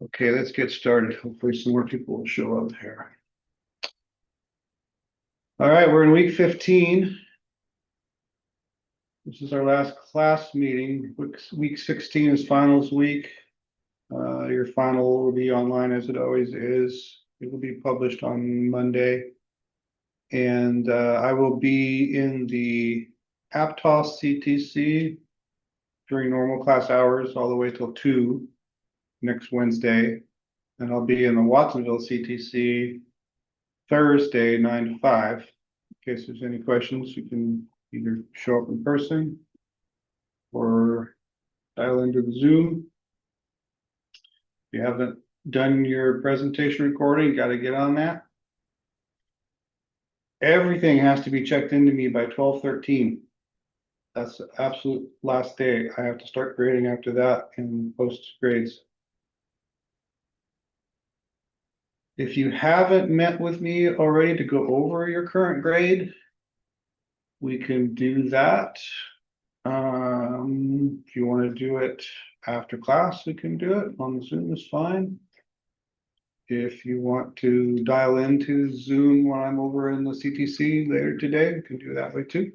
Okay, let's get started. Hopefully some more people will show up here. All right, we're in week 15. This is our last class meeting. Week 16 is finals week. Your final will be online as it always is. It will be published on Monday. And I will be in the Aptos CTC during normal class hours all the way till 2 next Wednesday. And I'll be in the Watsonville CTC Thursday, 9 to 5. In case there's any questions, you can either show up in person or dial into the Zoom. If you haven't done your presentation recording, you got to get on that. Everything has to be checked into me by 12/13. That's the absolute last day. I have to start grading after that and post grades. If you haven't met with me already to go over your current grade, we can do that. If you want to do it after class, we can do it on Zoom is fine. If you want to dial into Zoom when I'm over in the CTC later today, we can do it that way too.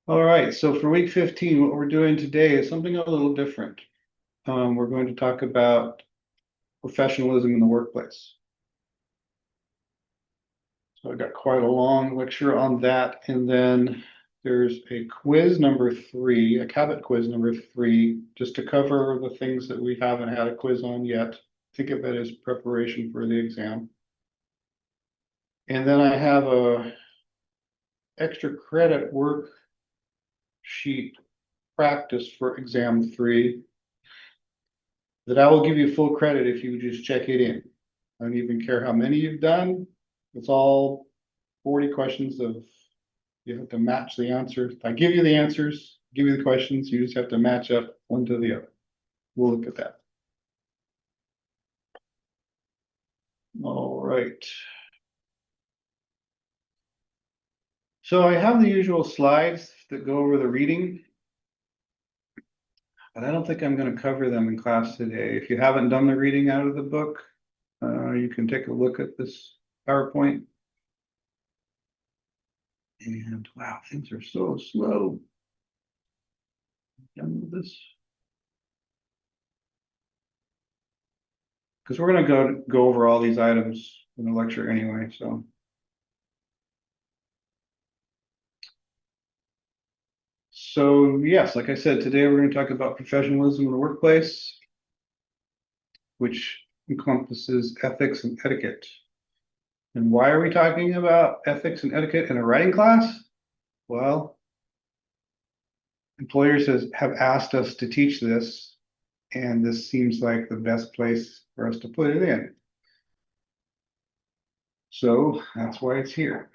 All right, so for week 15, what we're doing today is something a little different. We're going to talk about professionalism in the workplace. So I got quite a long lecture on that, and then there's a quiz number 3, a CABT quiz number 3, just to cover the things that we haven't had a quiz on yet. Think of it as preparation for the exam. And then I have a extra credit worksheet practice for exam 3 that I will give you full credit if you just check it in. I don't even care how many you've done. It's all 40 questions of, you have to match the answers. I give you the answers, give you the questions, you just have to match up one to the other. We'll look at that. All right. So I have the usual slides that go over the reading, but I don't think I'm going to cover them in class today. If you haven't done the reading out of the book, you can take a look at this PowerPoint. And wow, things are so slow. Done with this. Because we're going to go over all these items in the lecture anyway, so. So yes, like I said, today we're going to talk about professionalism in the workplace, which encompasses ethics and etiquette. And why are we talking about ethics and etiquette in a writing class? Well, employers have asked us to teach this, and this seems like the best place for us to put it in. So that's why it's here.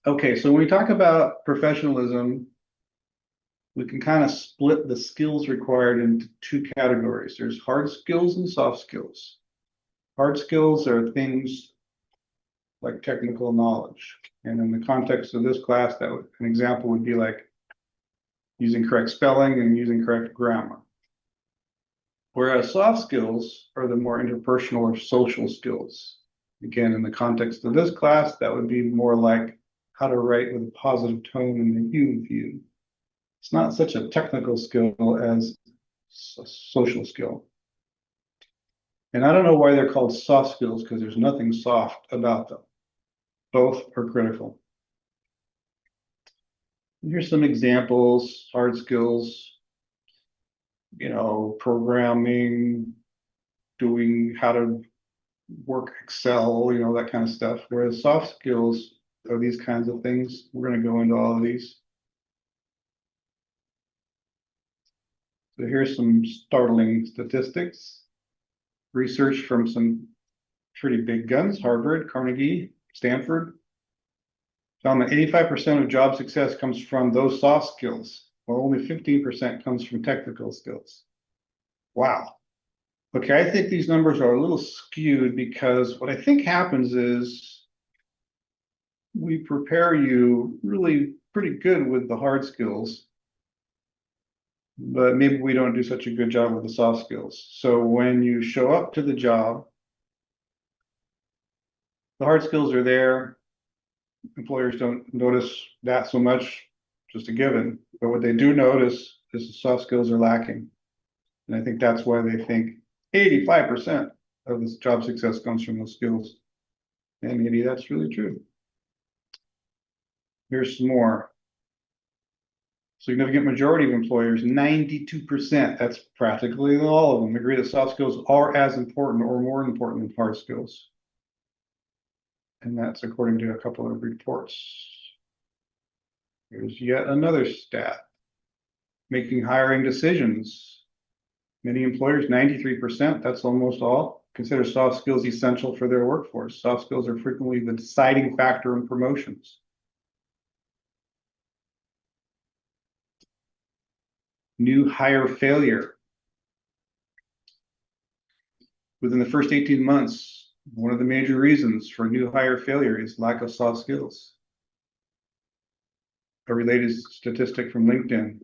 Okay, so when we talk about professionalism, we can kind of split the skills required into 2 categories. There's hard skills and soft skills. Hard skills are things like technical knowledge. And in the context of this class, an example would be like using correct spelling and using correct grammar. Whereas soft skills are the more interpersonal or social skills. Again, in the context of this class, that would be more like how to write with a positive tone in the you view. It's not such a technical skill as a social skill. And I don't know why they're called soft skills, because there's nothing soft about them. Both are critical. Here's some examples, hard skills, programming, doing how to work Excel, that kind of stuff. Whereas soft skills are these kinds of things. We're going to go into all of these. So here's some startling statistics. Research from some pretty big guns, Harvard, Carnegie, Stanford, found that 85% of job success comes from those soft skills, while only 15% comes from technical skills. Wow. Okay, I think these numbers are a little skewed because what I think happens is we prepare you really pretty good with the hard skills. but maybe we don't do such a good job with the soft skills. So when you show up to the job, the hard skills are there. Employers don't notice that so much, just a given. But what they do notice is the soft skills are lacking. And I think that's why they think 85% of this job success comes from those skills. And maybe that's really true. Here's some more. Significant majority of employers, 92%, that's practically all of them, agree that soft skills are as important or more important than hard skills. And that's according to a couple of reports. Here's yet another stat. Making hiring decisions. Many employers, 93%, that's almost all, consider soft skills essential for their workforce. Soft skills are frequently the deciding factor in promotions. New hire failure. Within the first 18 months, one of the major reasons for new hire failure is lack of soft skills. A related statistic from LinkedIn,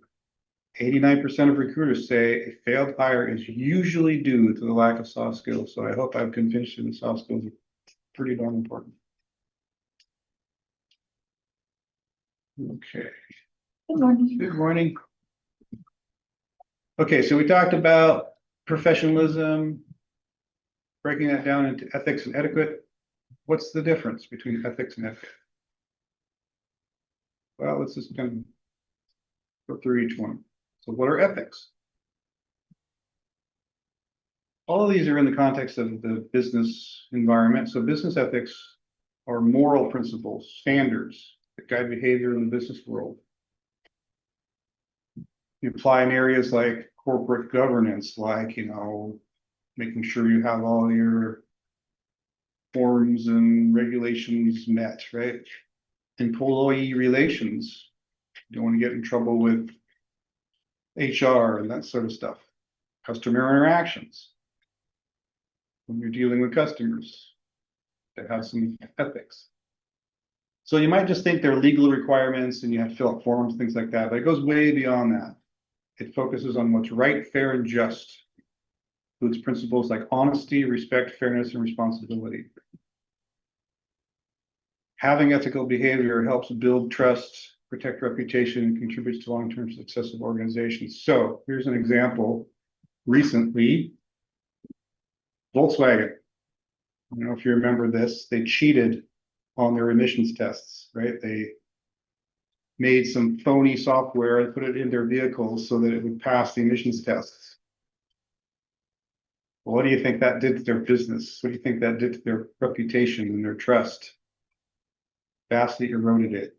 89% of recruiters say a failed hire is usually due to the lack of soft skills. So I hope I've convinced you that soft skills are pretty darn important. Okay. Good morning. Good morning. Okay, so we talked about professionalism, breaking that down into ethics and etiquette. What's the difference between ethics and etiquette? Well, let's just kind of go through each one. So what are ethics? All of these are in the context of the business environment. So business ethics are moral principles, standards that guide behavior in the business world. You apply in areas like corporate governance, like, making sure you have all your forms and regulations met, right? Employee relations, you don't want to get in trouble with HR and that sort of stuff. Customer interactions, when you're dealing with customers that have some ethics. So you might just think they're legal requirements and you have to fill out forms, things like that, but it goes way beyond that. It focuses on what's right, fair, and just. Includes principles like honesty, respect, fairness, and responsibility. Having ethical behavior helps build trust, protect reputation, and contributes to long-term success of organizations. So here's an example. Recently, Volkswagen, I don't know if you remember this, they cheated on their emissions tests, right? They made some phony software and put it in their vehicles so that it would pass the emissions tests. Well, what do you think that did to their business? What do you think that did to their reputation and their trust? Vastly eroded it,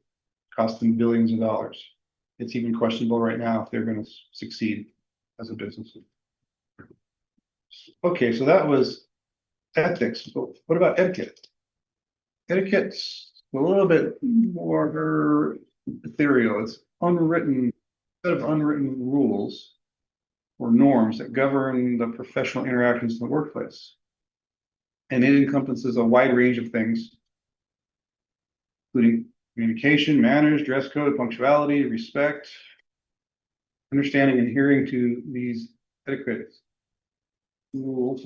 cost them billions of dollars. It's even questionable right now if they're going to succeed as a business. Okay, so that was ethics. But what about etiquette? Etiquette's a little bit more ethereal. It's unwritten, set of unwritten rules or norms that govern the professional interactions in the workplace. And it encompasses a wide range of things, including communication, manners, dress code, punctuality, respect. Understanding and adhering to these etiquette rules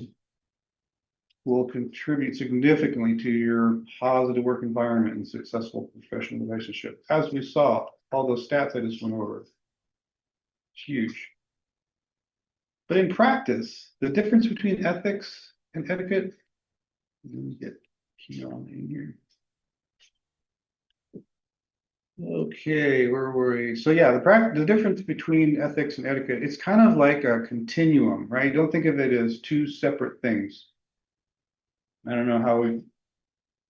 will contribute significantly to your positive work environment and successful professional relationship. As we saw, all those stats I just went over, it's huge. But in practice, the difference between ethics and etiquette, let me get Keon in here. Okay, where were we? So yeah, the difference between ethics and etiquette, it's kind of like a continuum, right? Don't think of it as two separate things. I don't know how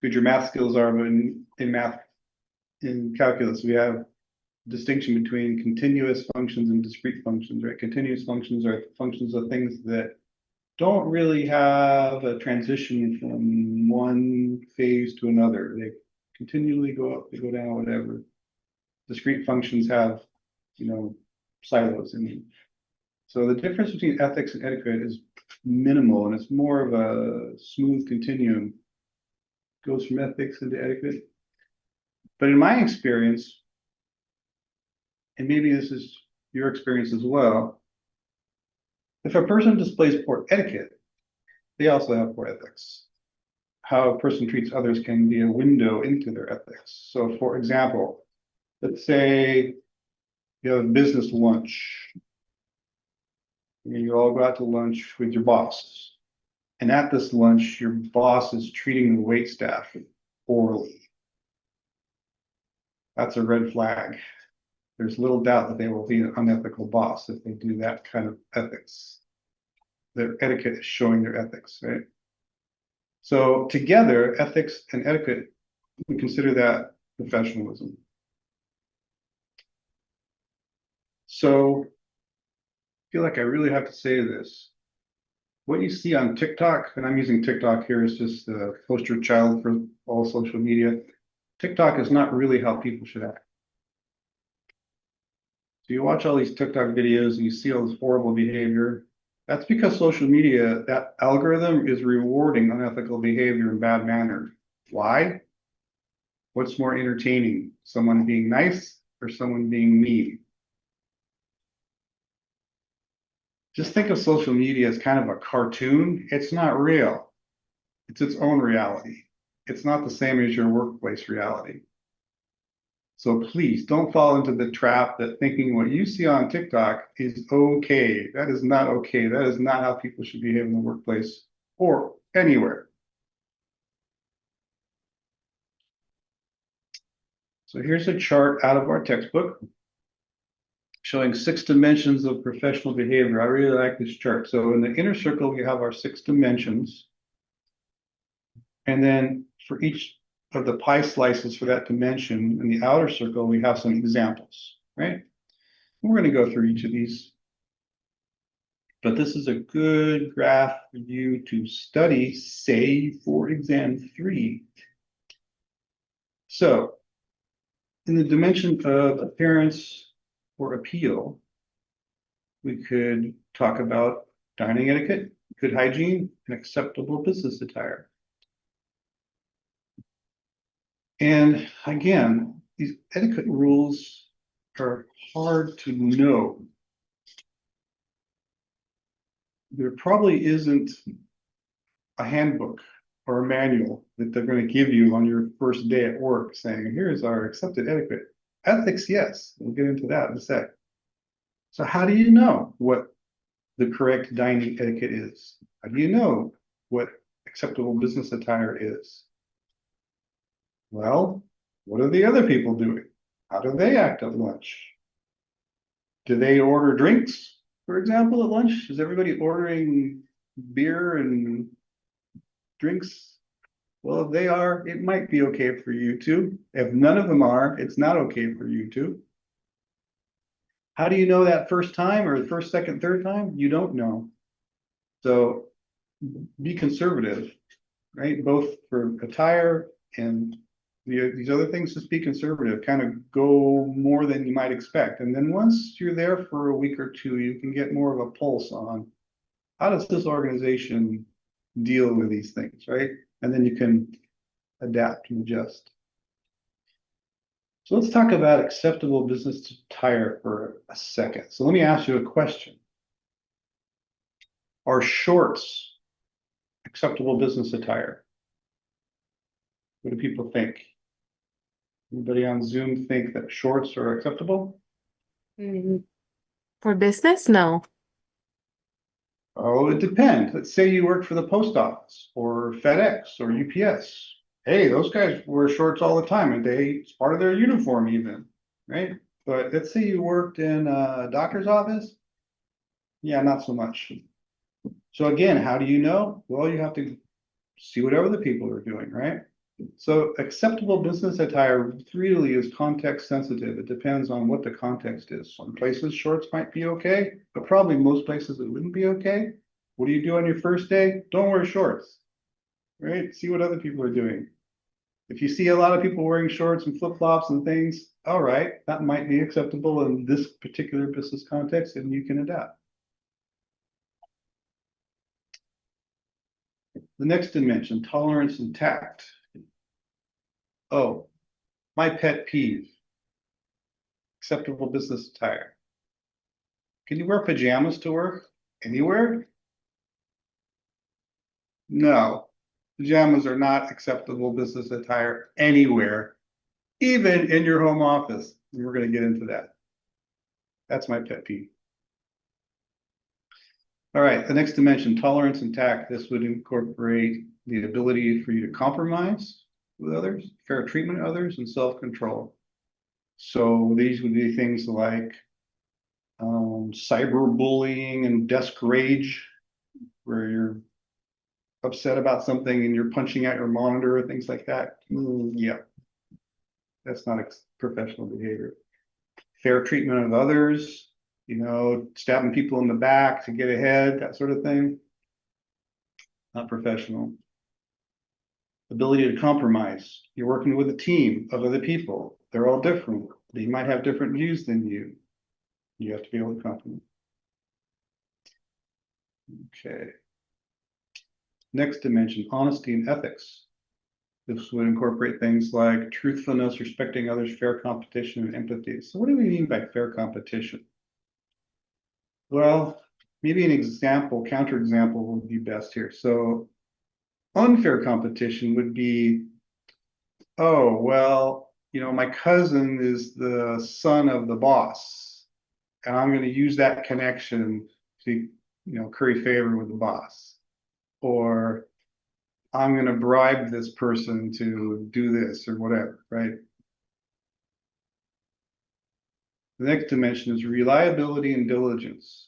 good your math skills are, but in calculus, we have distinction between continuous functions and discrete functions, right? Continuous functions are functions of things that don't really have a transition from one phase to another. They continually go up, they go down, whatever. Discrete functions have, silos in them. So the difference between ethics and etiquette is minimal, and it's more of a smooth continuum. It goes from ethics into etiquette. But in my experience, and maybe this is your experience as well. If a person displays poor etiquette, they also have poor ethics. How a person treats others can be a window into their ethics. So for example, let's say you have a business lunch. You all go out to lunch with your boss. And at this lunch, your boss is treating the wait staff poorly. That's a red flag. There's little doubt that they will be an unethical boss if they do that kind of ethics. Their etiquette is showing their ethics, right? So together, ethics and etiquette, we consider that professionalism. So I feel like I really have to say this. What you see on TikTok, and I'm using TikTok here as just the poster child for all social media. TikTok is not really how people should act. So you watch all these TikTok videos and you see all this horrible behavior. That's because social media, that algorithm is rewarding unethical behavior and bad manners. Why? What's more entertaining? Someone being nice or someone being mean? Just think of social media as kind of a cartoon. It's not real. It's its own reality. It's not the same as your workplace reality. So please don't fall into the trap that thinking what you see on TikTok is okay. That is not okay. That is not how people should behave in the workplace or anywhere. So here's a chart out of our textbook showing 6 dimensions of professional behavior. I really like this chart. So in the inner circle, we have our 6 dimensions. And then for each of the pie slices for that dimension in the outer circle, we have some examples, right? We're going to go through each of these. But this is a good graph for you to study, say, for exam 3. So in the dimension of appearance or appeal, we could talk about dining etiquette, good hygiene, and acceptable business attire. And again, these etiquette rules are hard to know. There probably isn't a handbook or a manual that they're going to give you on your first day at work saying, here's our accepted etiquette. Ethics, yes, we'll get into that in a sec. So how do you know what the correct dining etiquette is? How do you know what acceptable business attire is? Well, what are the other people doing? How do they act at lunch? Do they order drinks, for example, at lunch? Is everybody ordering beer and drinks? Well, if they are, it might be okay for you to. If none of them are, it's not okay for you to. How do you know that first time or the first, second, third time? You don't know. So be conservative, right? Both for attire and these other things, just be conservative, kind of go more than you might expect. And then once you're there for a week or two, you can get more of a pulse on how does this organization deal with these things, right? And then you can adapt and adjust. So let's talk about acceptable business attire for a second. So let me ask you a question. Are shorts acceptable business attire? What do people think? Anybody on Zoom think that shorts are acceptable? For business, no. Oh, it depends. Let's say you work for the post office or FedEx or UPS. Hey, those guys wear shorts all the time and it's part of their uniform even, right? But let's say you worked in a doctor's office. Yeah, not so much. So again, how do you know? Well, you have to see what other people are doing, right? So acceptable business attire really is context sensitive. It depends on what the context is. Some places shorts might be okay, but probably most places it wouldn't be okay. What do you do on your first day? Don't wear shorts, right? See what other people are doing. If you see a lot of people wearing shorts and flip-flops and things, all right, that might be acceptable in this particular business context and you can adapt. The next dimension, tolerance and tact. Oh, my pet peeve, acceptable business attire. Can you wear pajamas to work anywhere? No, pajamas are not acceptable business attire anywhere, even in your home office. And we're going to get into that. That's my pet peeve. All right, the next dimension, tolerance and tact. This would incorporate the ability for you to compromise with others, fair treatment of others, and self-control. So these would be things like cyberbullying and desk rage, where you're upset about something and you're punching at your monitor or things like that. Yeah, that's not professional behavior. Fair treatment of others, you know, stabbing people in the back to get ahead, that sort of thing. Not professional. Ability to compromise. You're working with a team of other people. They're all different. They might have different views than you. You have to be able to compromise. Okay. Next dimension, honesty and ethics. This would incorporate things like truthfulness, respecting others, fair competition, and empathy. So what do we mean by fair competition? Well, maybe an example, counterexample would be best here. So unfair competition would be, oh, well, you know, my cousin is the son of the boss, and I'm going to use that connection to, you know, curry favor with the boss. Or I'm going to bribe this person to do this or whatever, right? The next dimension is reliability and diligence.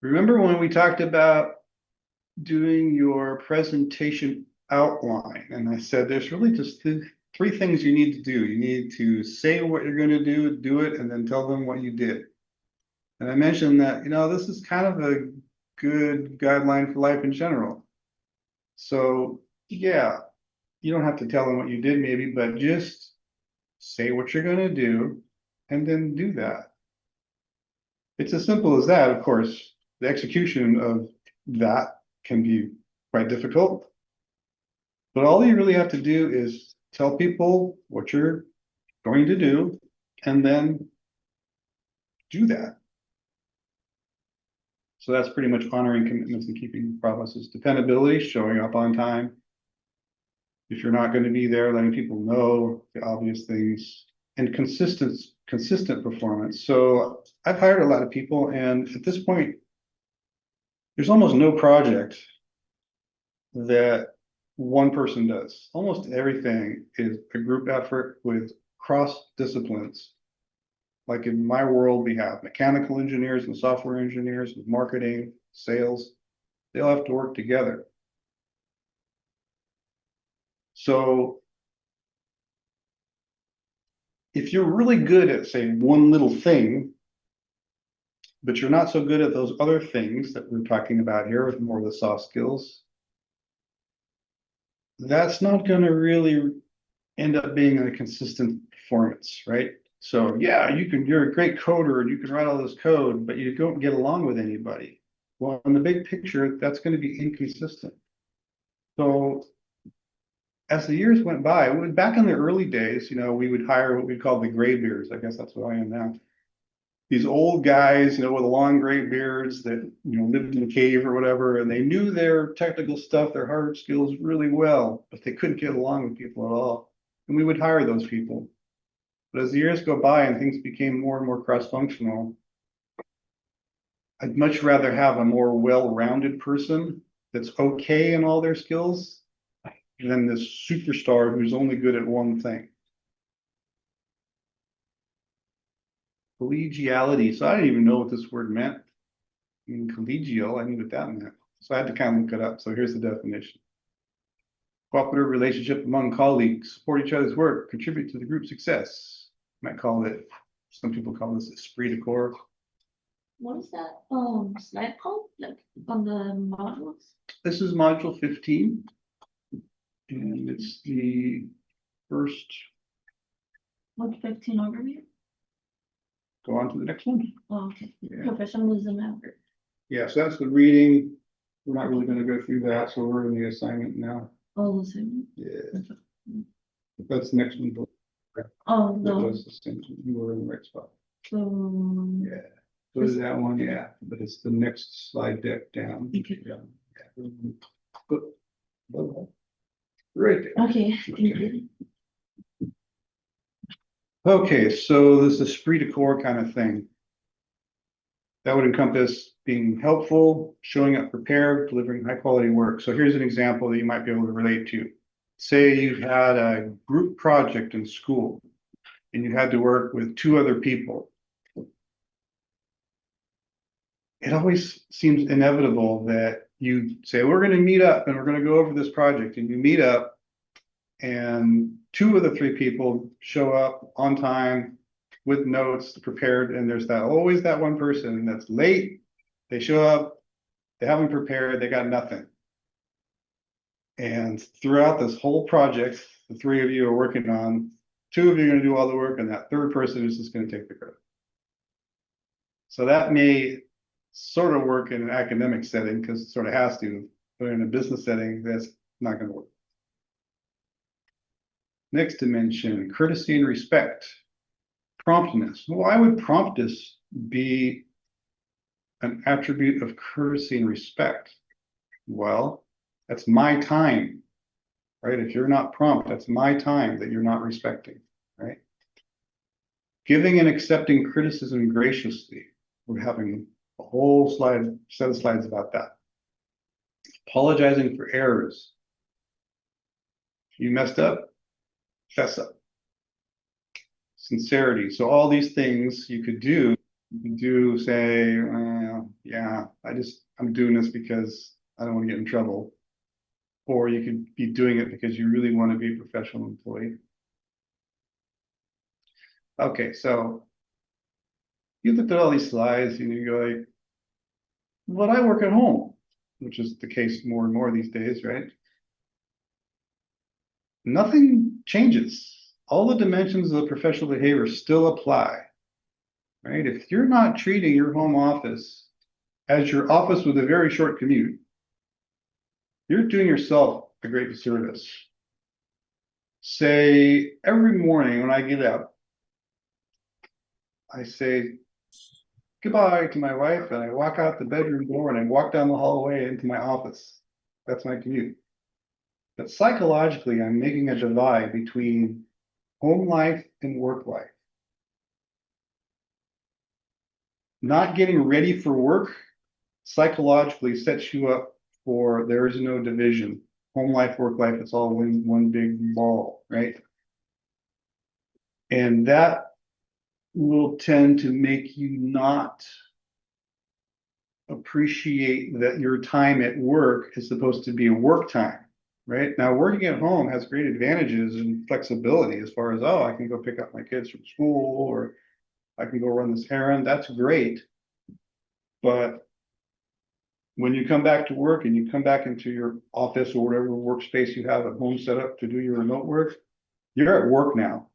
Remember when we talked about doing your presentation outline, and I said there's really just three things you need to do. You need to say what you're going to do it, and then tell them what you did. And I mentioned that, you know, this is kind of a good guideline for life in general. So yeah, you don't have to tell them what you did maybe, but just say what you're going to do and then do that. It's as simple as that. Of course, the execution of that can be quite difficult, but all you really have to do is tell people what you're going to do and then do that. So that's pretty much honoring commitments and keeping promises. Dependability, showing up on time. If you're not going to be there, letting people know the obvious things, and consistent performance. So I've hired a lot of people, and at this point, there's almost no project that one person does. Almost everything is a group effort with cross disciplines. Like in my world, we have mechanical engineers and software engineers with marketing, sales. They all have to work together. So if you're really good at, say, one little thing, but you're not so good at those other things that we're talking about here with more of the soft skills, that's not going to really end up being a consistent performance, right? So yeah, you're a great coder and you can write all this code, but you don't get along with anybody. Well, in the big picture, that's going to be inconsistent. So as the years went by, back in the early days, you know, we would hire what we call the gray beards. I guess that's what I am now. These old guys, you know, with long gray beards that, you know, lived in a cave or whatever, and they knew their technical stuff, their hard skills really well, but they couldn't get along with people at all. And we would hire those people. But as the years go by and things became more and more cross-functional, I'd much rather have a more well-rounded person that's okay in all their skills than this superstar who's only good at one thing. Collegiality. So I didn't even know what this word meant. I mean, collegial, I knew what that meant. So I had to kind of look it up. So here's the definition. Cooperative relationship among colleagues, support each other's work, contribute to the group's success. Might call it, some people call this esprit de corps. What is that slide called? Like on the modules? This is module 15. And it's the first. What 15 overview? Go on to the next one. Oh, okay. Yeah. Professionalism effort. Yeah, so that's the reading. We're not really going to go through that, so we're in the assignment now. Oh, the same. Yeah. That's the next one. Oh, That no. was the same. You were in the right spot. Um, Yeah. What is that one? Yeah, but it's the next slide deck down. Okay. Yeah. Right there. okay, thank you. Okay, so this esprit de corps kind of thing. That would encompass being helpful, showing up prepared, delivering high quality work. So here's an example that you might be able to relate to. Say you had a group project in school and you had to work with two other people. It always seems inevitable that you say, we're going to meet up and we're going to go over this project, and you meet up and two of the three people show up on time with notes prepared, and there's that always that one person that's late. They show up, they haven't prepared, they got nothing. And throughout this whole project, the three of you are working on, two of you are going to do all the work, and that third person is just going to take the credit. So that may sort of work in an academic setting because it sort of has to, but in a business setting, that's not going to work. Next dimension, courtesy and respect. Promptness. Why would promptness be an attribute of courtesy and respect? Well, that's my time, right? If you're not prompt, that's my time that you're not respecting, right? Giving and accepting criticism graciously. We're having a whole set of slides about that. Apologizing for errors. You messed up, fess up. Sincerity. So all these things you could do. You could do, say, yeah, I'm doing this because I don't want to get in trouble. Or you could be doing it because you really want to be a professional employee. Okay, so you looked at all these slides and you go like, but I work at home, which is the case more and more these days, right? Nothing changes. All the dimensions of the professional behavior still apply, right? If you're not treating your home office as your office with a very short commute, you're doing yourself a great disservice. Say every morning when I get up, I say goodbye to my wife and I walk out the bedroom door and I walk down the hallway into my office. That's my commute. But psychologically, I'm making a divide between home life and work life. Not getting ready for work psychologically sets you up for there is no division. Home life, work life, it's all one big ball, right? And that will tend to make you not appreciate that your time at work is supposed to be a work time, right? Now, working at home has great advantages and flexibility as far as, oh, I can go pick up my kids from school or I can go run this errand. That's great. But when you come back to work and you come back into your office or whatever workspace you have at home set up to do your remote work, you're at work now.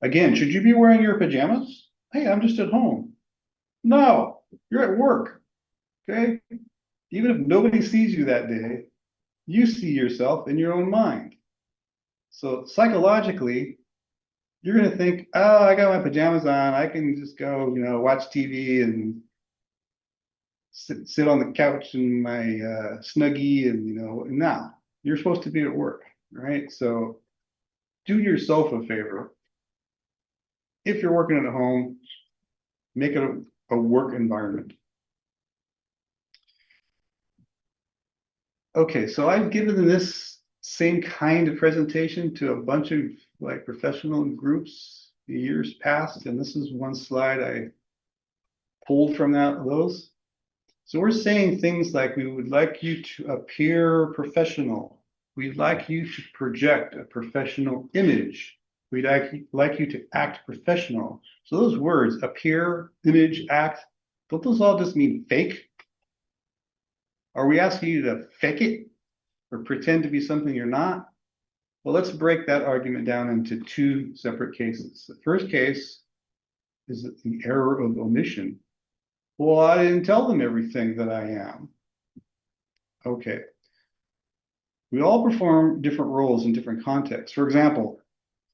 Again, should you be wearing your pajamas? Hey, I'm just at home. No, you're at work. Okay. Even if nobody sees you that day, you see yourself in your own mind. So psychologically, you're going to think, oh, I got my pajamas on. I can just go, watch TV and sit on the couch in my Snuggie and, now you're supposed to be at work, right? So do yourself a favor. If you're working at home, make it a work environment. Okay, so I've given this same kind of presentation to a bunch of professional groups the years past, and this is one slide I pulled from those. So we're saying things like we would like you to appear professional. We'd like you to project a professional image. We'd like you to act professional. So those words, appear, image, act, don't those all just mean fake? Are we asking you to fake it or pretend to be something you're not? Well, let's break that argument down into two separate cases. The first case is the error of omission. Well, I didn't tell them everything that I am. Okay. We all perform different roles in different contexts. For example,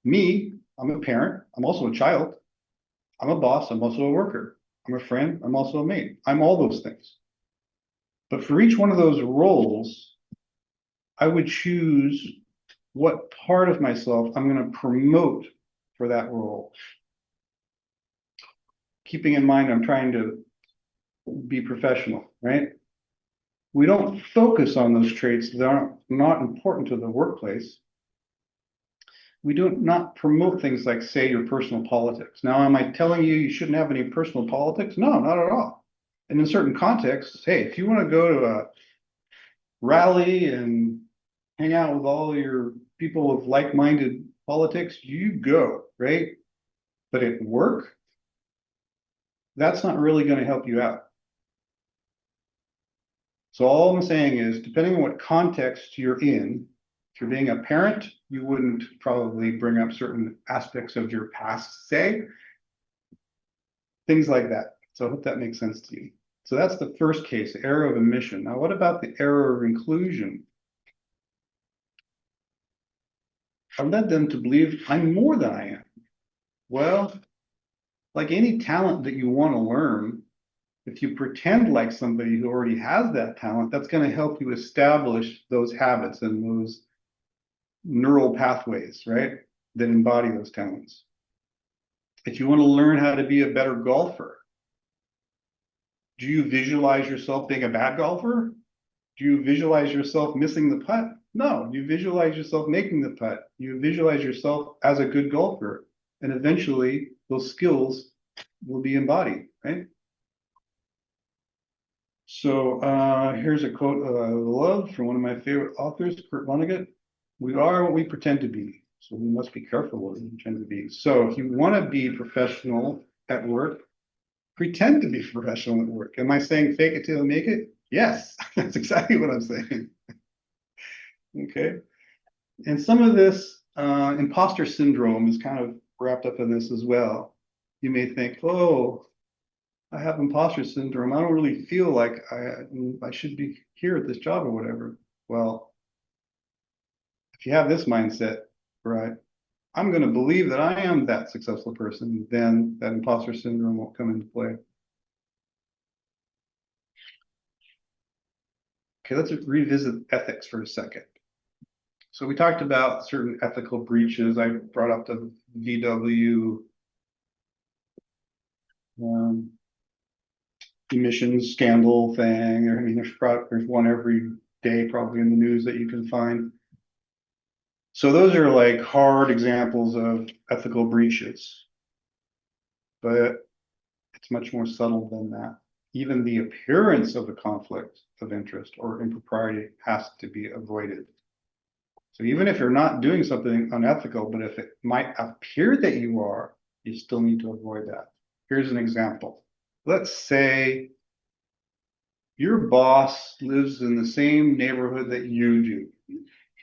me, I'm a parent. I'm also a child. I'm a boss, I'm also a worker. I'm a friend, I'm also a mate. I'm all those things. But for each one of those roles, I would choose what part of myself I'm going to promote for that role. Keeping in mind, I'm trying to be professional, right? We don't focus on those traits that are not important to the workplace. We do not promote things like, say, your personal politics. Now, am I telling you you shouldn't have any personal politics? No, not at all. And in certain contexts, hey, if you want to go to a rally and hang out with all your people of like-minded politics, you go, right? But at work, that's not really going to help you out. So all I'm saying is, depending on what context you're in, if you're being a parent, you wouldn't probably bring up certain aspects of your past, say, things like that. So I hope that makes sense to you. So that's the first case, error of omission. Now, what about the error of inclusion? I led them to believe I'm more than I am. Well, like any talent that you want to learn, if you pretend like somebody who already has that talent, that's going to help you establish those habits and those neural pathways, right, that embody those talents. If you want to learn how to be a better golfer, do you visualize yourself being a bad golfer? Do you visualize yourself missing the putt? No, you visualize yourself making the putt. You visualize yourself as a good golfer, and eventually those skills will be embodied, right? So here's a quote I love from one of my favorite authors, Kurt Vonnegut. We are what we pretend to be, so we must be careful what we pretend to be. So if you want to be professional at work, pretend to be professional at work. Am I saying fake it till you make it? Yes, that's exactly what I'm saying. Okay. And some of this imposter syndrome is kind of wrapped up in this as well. You may think, oh, I have imposter syndrome. I don't really feel like I should be here at this job or whatever. Well, if you have this mindset, right, I'm going to believe that I am that successful person, then that imposter syndrome won't come into play. Okay, let's revisit ethics for a second. So we talked about certain ethical breaches. I brought up the VW emissions scandal thing. I mean, there's one every day probably in the news that you can find. So those are like hard examples of ethical breaches, but it's much more subtle than that. Even the appearance of a conflict of interest or impropriety has to be avoided. So even if you're not doing something unethical, but if it might appear that you are, you still need to avoid that. Here's an example. Let's say your boss lives in the same neighborhood that you do.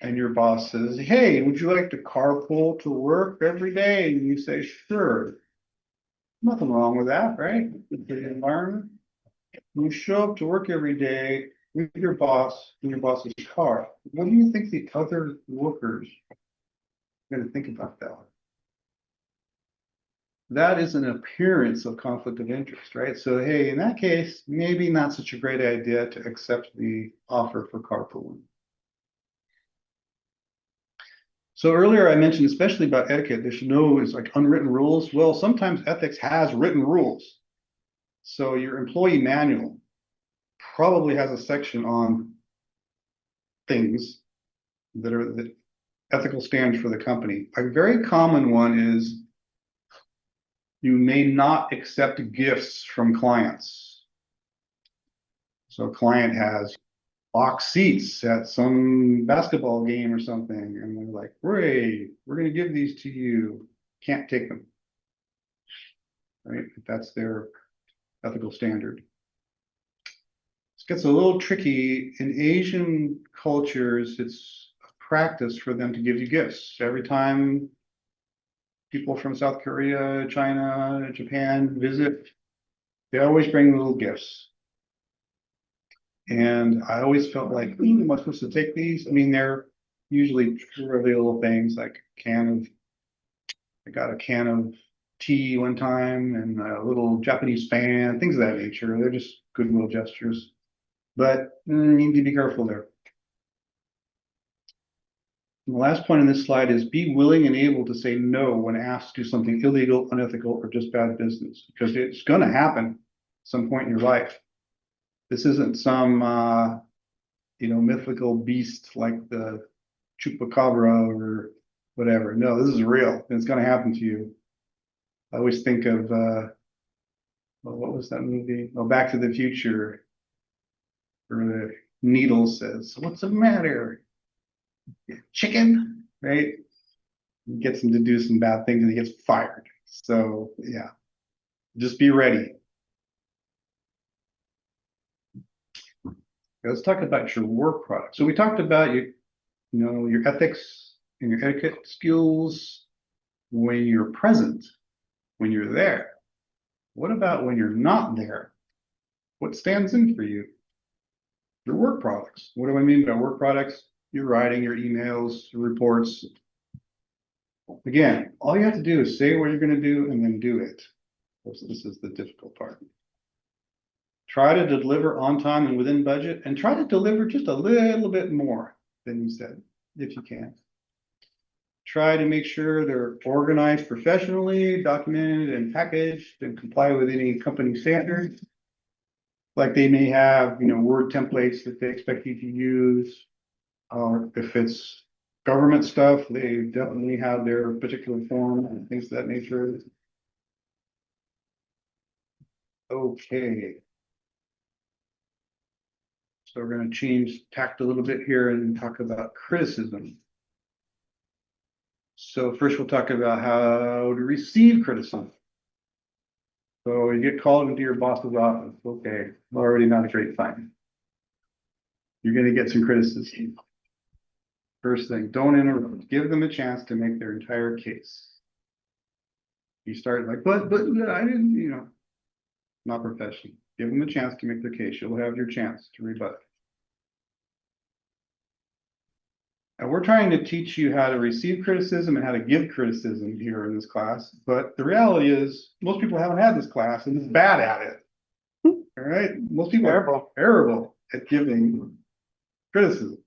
And your boss says, hey, would you like to carpool to work every day? And you say, sure. Nothing wrong with that, right? It's the environment. You show up to work every day with your boss in your boss's car. What do you think the other workers are going to think about that? That is an appearance of conflict of interest, right? So, hey, in that case, maybe not such a great idea to accept the offer for carpooling. So earlier I mentioned, especially about etiquette, there's no, it's like unwritten rules. Well, sometimes ethics has written rules. So your employee manual probably has a section on things that are the ethical standards for the company. A very common one is you may not accept gifts from clients. So a client has box seats at some basketball game or something, and they're like, great, we're going to give these to you. Can't take them. Right? That's their ethical standard. This gets a little tricky. In Asian cultures, it's a practice for them to give you gifts. Every time people from South Korea, China, Japan visit, they always bring little gifts. And I always felt like, am I supposed to take these? I mean, they're usually trivial things like I got a can of tea one time and a little Japanese fan, things of that nature. They're just goodwill gestures. But you need to be careful there. And the last point on this slide is be willing and able to say no when asked to do something illegal, unethical, or just bad business, because it's going to happen at some point in your life. This isn't some, mythical beast like the chupacabra or whatever. No, this is real. And it's going to happen to you. I always think of, what was that movie? Oh, Back to the Future, where the needle says, "What's the matter? Chicken," right? He gets him to do some bad things and he gets fired. So yeah, just be ready. Let's talk about your work product. So we talked about your ethics and your etiquette skills when you're present, when you're there. What about when you're not there? What stands in for you? Your work products. What do I mean by work products? Your writing, your emails, your reports. Again, all you have to do is say what you're going to do and then do it. This is the difficult part. Try to deliver on time and within budget, and try to deliver just a little bit more than you said, if you can. Try to make sure they're organized professionally, documented and packaged, and comply with any company standards. Like they may have, Word templates that they expect you to use. Or if it's government stuff, they definitely have their particular form and things of that nature. Okay. So we're going to change tact a little bit here and talk about criticism. So first we'll talk about how to receive criticism. So you get called into your boss's office. Okay, already not a great sign. You're going to get some criticism. First thing, don't interrupt. Give them a chance to make their entire case. You start like, but I didn't, not professional. Give them a chance to make their case. You'll have your chance to rebut. And we're trying to teach you how to receive criticism and how to give criticism here in this class. But the reality is most people haven't had this class and is bad at it. All right. Most people are terrible at giving criticism.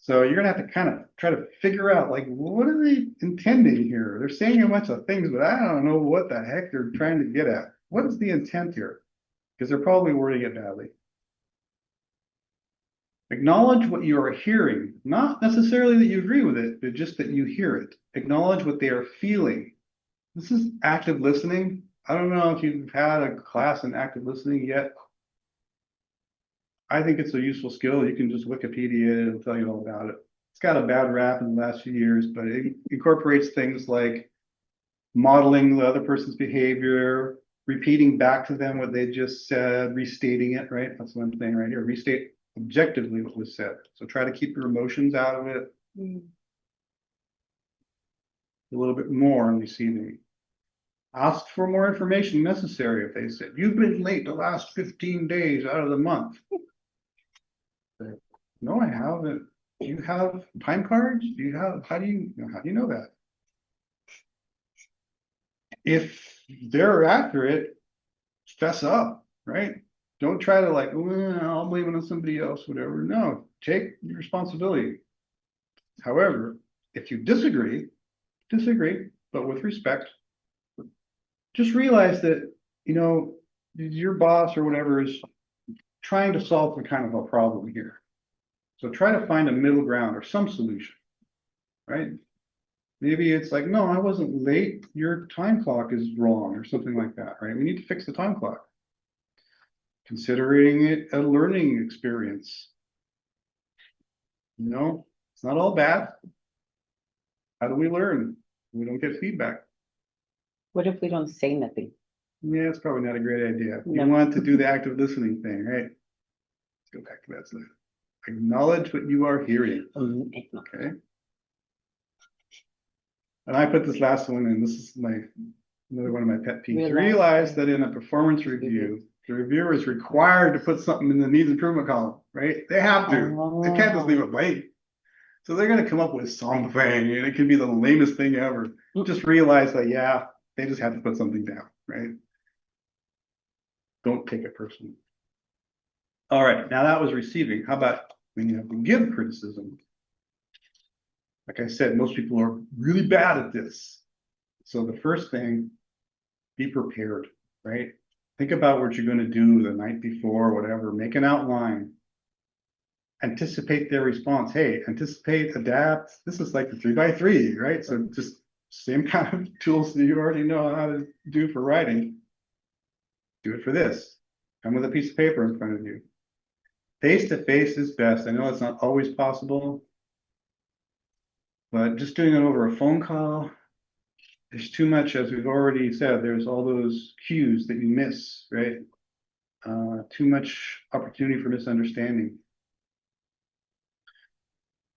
So you're going to have to kind of try to figure out, like, what are they intending here? They're saying a bunch of things, but I don't know what the heck they're trying to get at. What is the intent here? Because they're probably wording it badly. Acknowledge what you are hearing, not necessarily that you agree with it, but just that you hear it. Acknowledge what they are feeling. This is active listening. I don't know if you've had a class in active listening yet. I think it's a useful skill. You can just Wikipedia it, it'll tell you all about it. It's got a bad rap in the last few years, but it incorporates things like modeling the other person's behavior, repeating back to them what they just said, restating it, right? That's what I'm saying right here. Restate objectively what was said. So try to keep your emotions out of it. A little bit more on receiving. Ask for more information necessary if they said, "You've been late the last 15 days out of the month." No, I haven't. Do you have time cards? Do you have, how do you know that? If they're accurate, fess up, right? Don't try to like, well, I'll blame it on somebody else, whatever. No, take responsibility. However, if you disagree, but with respect. Just realize that, your boss or whatever is trying to solve some kind of a problem here. So try to find a middle ground or some solution, right? Maybe it's like, no, I wasn't late. Your time clock is wrong or something like that, right? We need to fix the time clock. Considering it a learning experience. It's not all bad. How do we learn? We don't get feedback. What if we don't say nothing? Yeah, it's probably not a great idea. No. You want to do the active listening thing, right? Let's go back to that slide. Acknowledge what you are hearing. Okay. And I put this last one in. This is another one of my pet peeves. Realize that in a performance review, the reviewer is required to put something in the needs improvement column, right? They have to. They can't just leave it blank. So they're going to come up with something, and it can be the lamest thing ever. Just realize that, yeah, They just had to put something down, right? Don't take it personally. All right, now that was receiving. How about when you have to give criticism? Like I said, most people are really bad at this. So the first thing, be prepared, right? Think about what you're going to do the night before, whatever, make an outline. Anticipate their response. Hey, anticipate, adapt. This is like the 3x3, right? So just same kind of tools that you already know how to do for writing. Do it for this. Come with a piece of paper in front of you. Face to face is best. I know it's not always possible, but just doing it over a phone call, there's too much, as we've already said, there's all those cues that you miss, right? Too much opportunity for misunderstanding.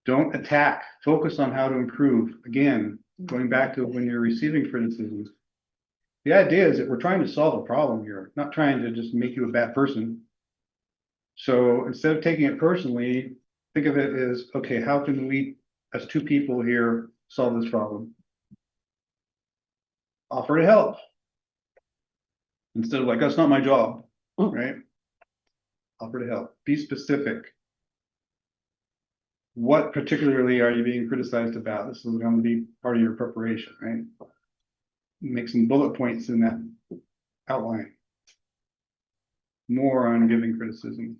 Don't attack, focus on how to improve. Again, going back to when you're receiving criticism. The idea is that we're trying to solve a problem here, not trying to just make you a bad person. So instead of taking it personally, think of it as, okay, how can we, as two people here, solve this problem? Offer to help. Instead of like, that's not my job, right? Offer to help. Be specific. What particularly are you being criticized about? This is going to be part of your preparation, right? Make some bullet points in that outline. More on giving criticism.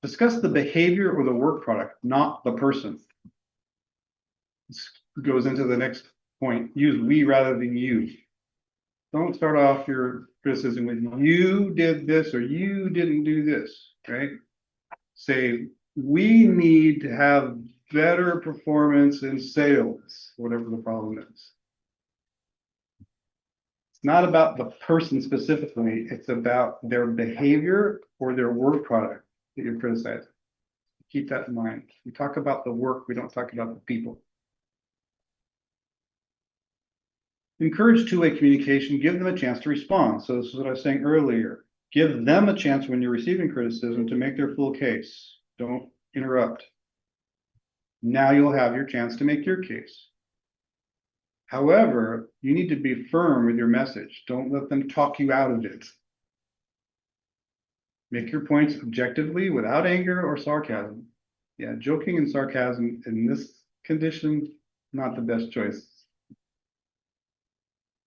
Discuss the behavior or the work product, not the person. This goes into the next point. Use we rather than you. Don't start off your criticism with you did this or you didn't do this, right? Say, we need to have better performance in sales, whatever the problem is. It's not about the person specifically, it's about their behavior or their work product that you're criticizing. Keep that in mind. We talk about the work, we don't talk about the people. Encourage two-way communication, give them a chance to respond. So this is what I was saying earlier. Give them a chance when you're receiving criticism to make their full case. Don't interrupt. Now you'll have your chance to make your case. However, you need to be firm with your message. Don't let them talk you out of it. Make your points objectively without anger or sarcasm. Yeah, joking and sarcasm in this condition, not the best choice.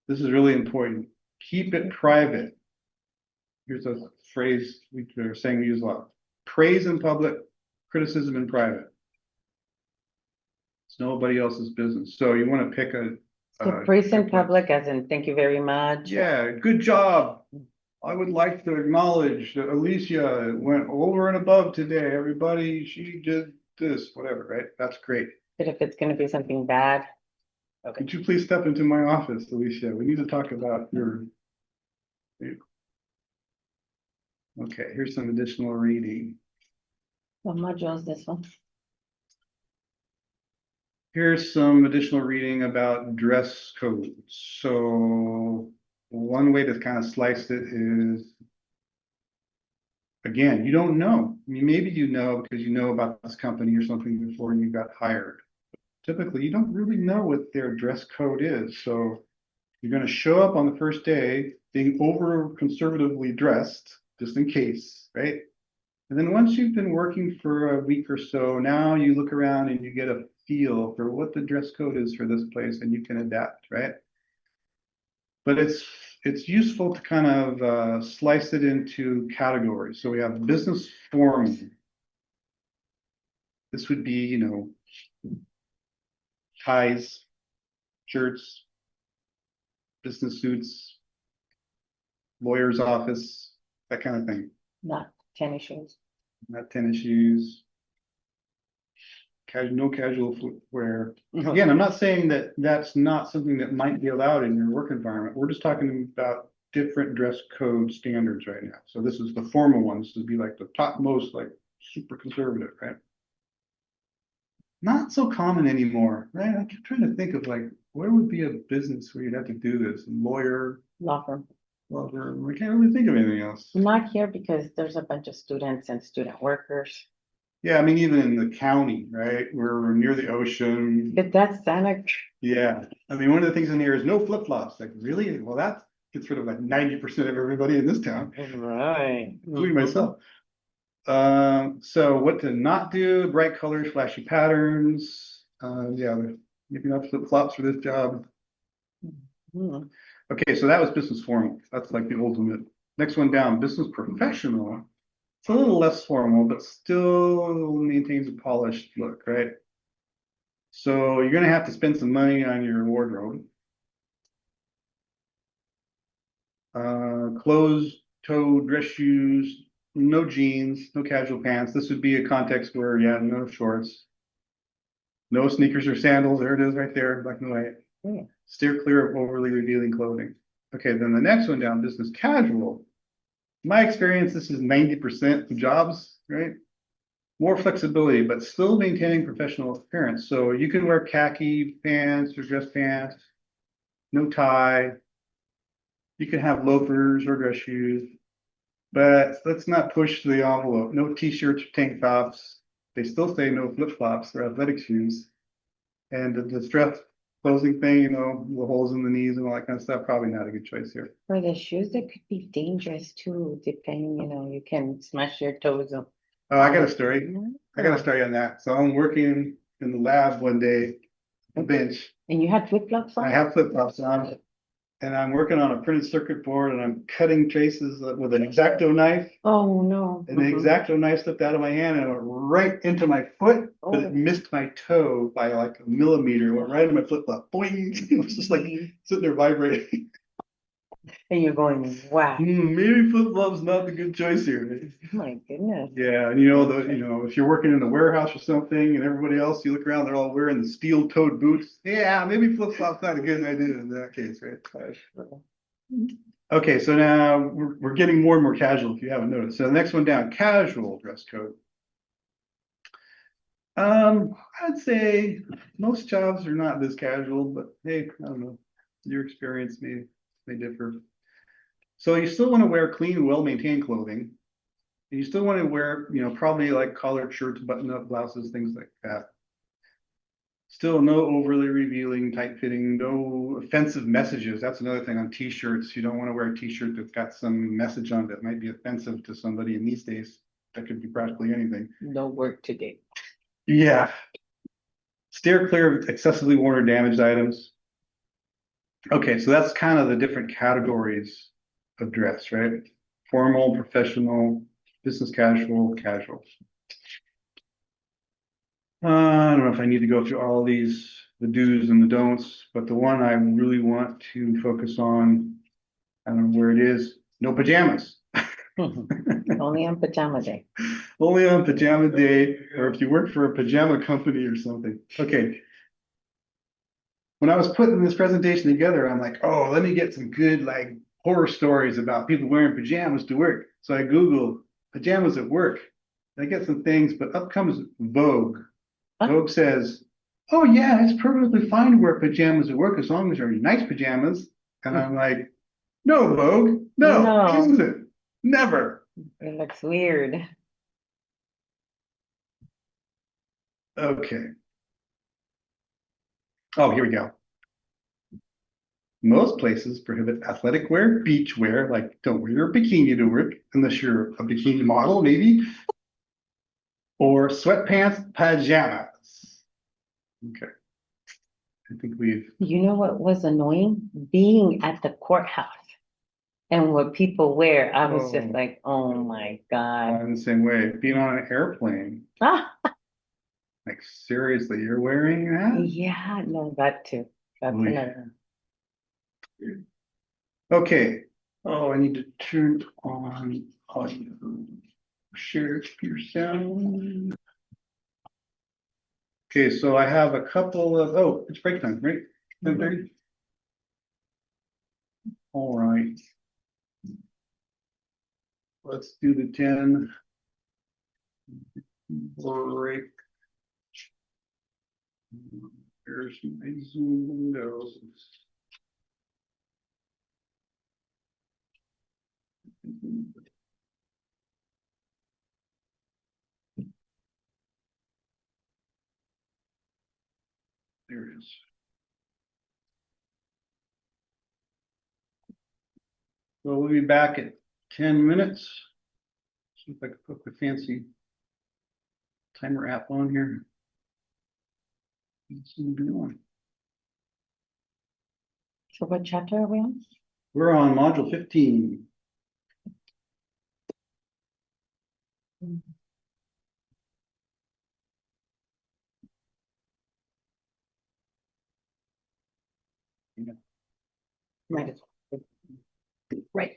This is really important. Keep it private. Here's a phrase we're saying we use a lot. Praise in public, criticism in private. It's nobody else's business. So you want to pick a So praise in public as in thank you very much. Yeah, good job. I would like to acknowledge that Alicia went over and above today. Everybody, she did this, whatever, right? That's great. But if it's gonna be something bad, okay. Could you please step into my office, Alicia? We need to talk about your. Okay, here's some additional reading. What module is this one? Here's some additional reading about dress codes. So one way to kind of slice it is, again, you don't know. I mean, maybe you know because you know about this company or something before you got hired. Typically, you don't really know what their dress code is. So you're going to show up on the first day being over conservatively dressed, just in case, right? And then once you've been working for a week or so, now you look around and you get a feel for what the dress code is for this place and you can adapt, right? But it's useful to kind of slice it into categories. So we have business formal. This would be, you know, ties, shirts, business suits, lawyer's office, that kind of thing. Not tennis shoes. Not tennis shoes. No casual footwear. Again, I'm not saying that that's not something that might be allowed in your work environment. We're just talking about different dress code standards right now. So this is the formal ones. This would be like the topmost, like super conservative, right? Not so common anymore, right? I keep trying to think of like, where would be a business where you'd have to do this? Lawyer, Law firm. law firm. I can't really think of anything else. Not here because there's a bunch of students and student workers. Yeah, I mean, even in the county, right? We're near the ocean. But that's Santa, Yeah, I mean, one of the things in here is no flip-flops. Like, really? Well, that gets rid of like 90% of everybody in this town, right. including myself. So what to not do, bright colors, flashy patterns. Yeah, maybe not flip-flops for this job. Mhm. Okay, so that was business formal. That's like the ultimate. Next one down, business professional. It's a little less formal, but still maintains a polished look, right? So you're gonna have to spend some money on your wardrobe. Closed-toe dress shoes, no jeans, no casual pants. This would be a context where, yeah, no shorts, no sneakers or sandals. There it is right there, black and white. Yeah. Steer clear of overly revealing clothing. Okay, then the next one down, business casual. My experience, this is 90% of jobs, right? More flexibility, but still maintaining professional appearance. So you can wear khaki pants or dress pants, no tie. You can have loafers or dress shoes, but let's not push the envelope. No t-shirts or tank tops. They still say no flip-flops or athletic shoes. And the dress closing thing, the holes in the knees and all that kind of stuff, probably not a good choice here. For the shoes, it could be dangerous too, depending, you can smash your toes up. Oh, I got a story. I got a story on that. So I'm working in the lab one day, a bench. And you had flip-flops on? I have flip-flops on, and I'm working on a printed circuit board, and I'm cutting traces with an X-Acto knife. Oh, no. And the X-Acto knife slipped out of my hand and it went right into my foot, but it Oh. missed my toe by like a millimeter. It went right into my flip-flop. Boing! It was just like sitting there vibrating. And you're going, wow, Maybe flip-flop's not the good choice here. my goodness. Yeah, and if you're working in a warehouse or something and everybody else, you look around, they're all wearing the steel-toed boots. Yeah, maybe flip-flop's not a good idea in that case, right? Okay, so now we're getting more and more casual if you haven't noticed. So the next one down, casual dress code. I'd say most jobs are not this casual, but hey, I don't know. Your experience may differ. So you still want to wear clean, well-maintained clothing. And you still want to wear, probably like collared shirts, button-up blouses, things like that. Still no overly revealing, tight-fitting, no offensive messages. That's another thing on t-shirts. You don't want to wear a t-shirt that's got some message on it that might be offensive to somebody in these days. That could be practically anything. No work today. Yeah. Steer clear of excessively worn or damaged items. Okay, so that's kind of the different categories of dress, right? Formal, professional, business casual, casual. I don't know if I need to go through all these, the do's and the don'ts, but the one I really want to focus on, I don't know where it is, no pajamas. Only on pajama day. Only on pajama day, or if you work for a pajama company or something. Okay. When I was putting this presentation together, I'm like, oh, let me get some good like horror stories about people wearing pajamas to work. So I Googled pajamas at work. I get some things, but up comes Vogue. Huh? Vogue says, oh yeah, it's perfectly fine to wear pajamas at work as long as they're nice pajamas. And I'm like, no, Vogue, no, it isn't. Never. It looks weird. Okay. Oh, here we go. Most places prohibit athletic wear, beach wear, like don't wear your bikini to work unless you're a bikini model, maybe, or sweatpants, pajamas. Okay. I think we've, You know what was annoying? Being at the courthouse and what people wear, I was just Oh. like, oh my God. in the same way, being on an airplane, Ah, like seriously, you're wearing that? yeah, no, that too. That's Oy. another. Okay. Oh, I need to turn on audio. Share computer sound. Okay, so I have a couple of, oh, it's break time, right? 10:30? All right. Let's do the 10 break. There's my Zoom windows. minutes. So we'll be back at 10 minutes. See if I can put the fancy timer app on here. Let's see what we're doing. So what chapter are we on? We're on module 15. Right. Right.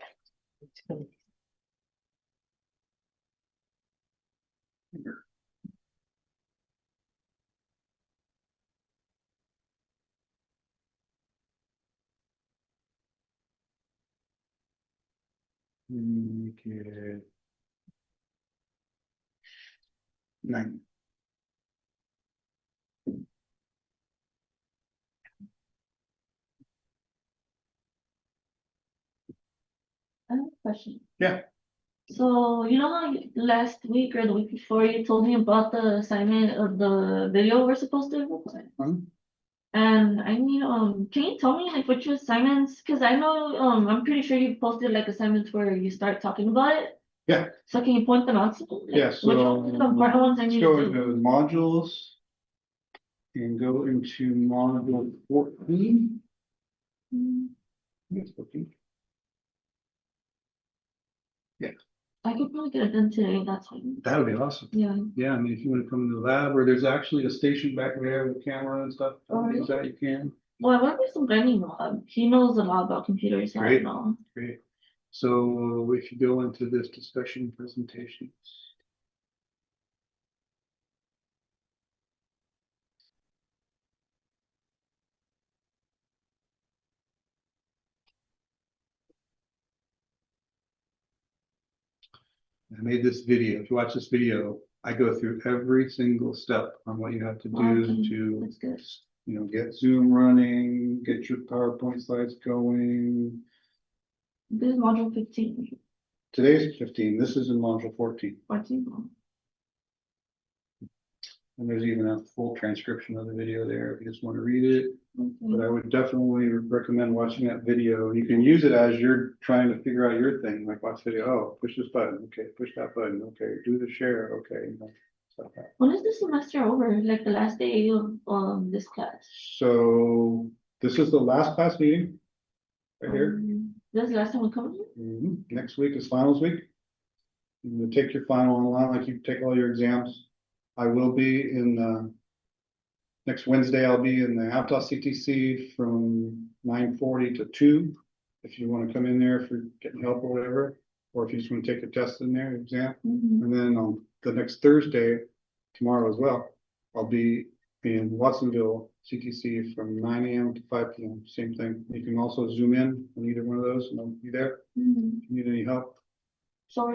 Make it 9. I have a question. Yeah. So you know how last week or the week before you told me about the assignment of the video we're supposed to report? And I mean, can you tell me like which assignments? Because I know, I'm pretty sure you posted like assignments where you start talking about it. Yeah. So can you point them out to me? Like, Yeah, which ones are the important ones I Let's need go to into do? modules and go into module 14. Yes, 14. I could probably get it done today, that's fine. That would be awesome. Yeah. Yeah, I mean, if you want to come to the lab, or there's actually a station back there with camera and stuff. Oh, really? That you can. Well, I went with some Granny Rob. He knows a lot about computers, so I Great. know. Great. So if you go into this discussion presentations. I made this video. If you watch this video, I go through every single step on what you have to do Okay, to, that's good. you know, get Zoom running, get your PowerPoint slides going. This is module 15. Today's 15. This is in module 14. 14. And there's even a full transcription of the video there if you just want to read it. But Okay. I would definitely recommend watching that video. You can use it as you're trying to figure out your thing, like watch video. Oh, push this button. Okay, push that button. Okay, do the share. Okay, you know, stuff like that. When is the semester over? Like the last day of this class? So this is the last class meeting right here. That's the last time we come here? Next week is finals week. You take your final online like you take all your exams. I will be in next Wednesday. I'll be in the Aptos CTC from 9:40 to 2. If you want to come in there for getting help or whatever, or if you just want to take a test in there, exam. And then on the next Thursday, tomorrow as well, I'll be in Watsonville CTC from 9 a.m. to 5 p.m. Same thing. You can also zoom in on either one of those and I'll be there. If you need any help. So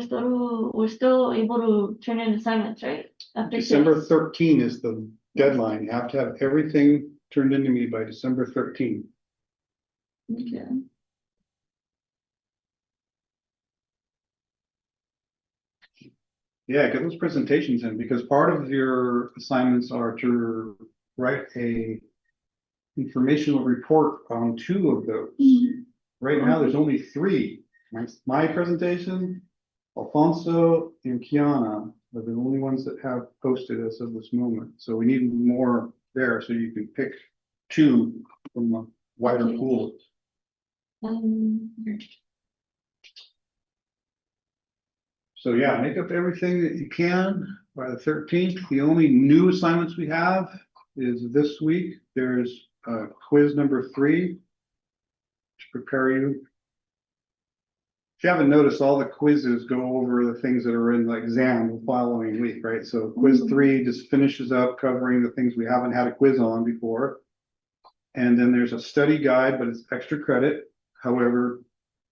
we're still able to turn in assignments, right? After December 13 is the deadline. You have to have everything turned into me by December 13. Okay. Yeah, get those presentations in because part of your assignments are to write a informational report on 2 of those. Right now, there's only 3. My presentation, Alfonso and Kiana are the only ones that have posted as of this moment. So we need more there so you can pick 2 from a wider Okay. pool. So yeah, make up everything that you can by the 13th. The only new assignments we have is this week. There's quiz number 3 to prepare you. If you haven't noticed, all the quizzes go over the things that are in the exam the following week, right? So quiz 3 just finishes up covering the things we haven't had a quiz on before. And then there's a study guide, but it's extra credit. However,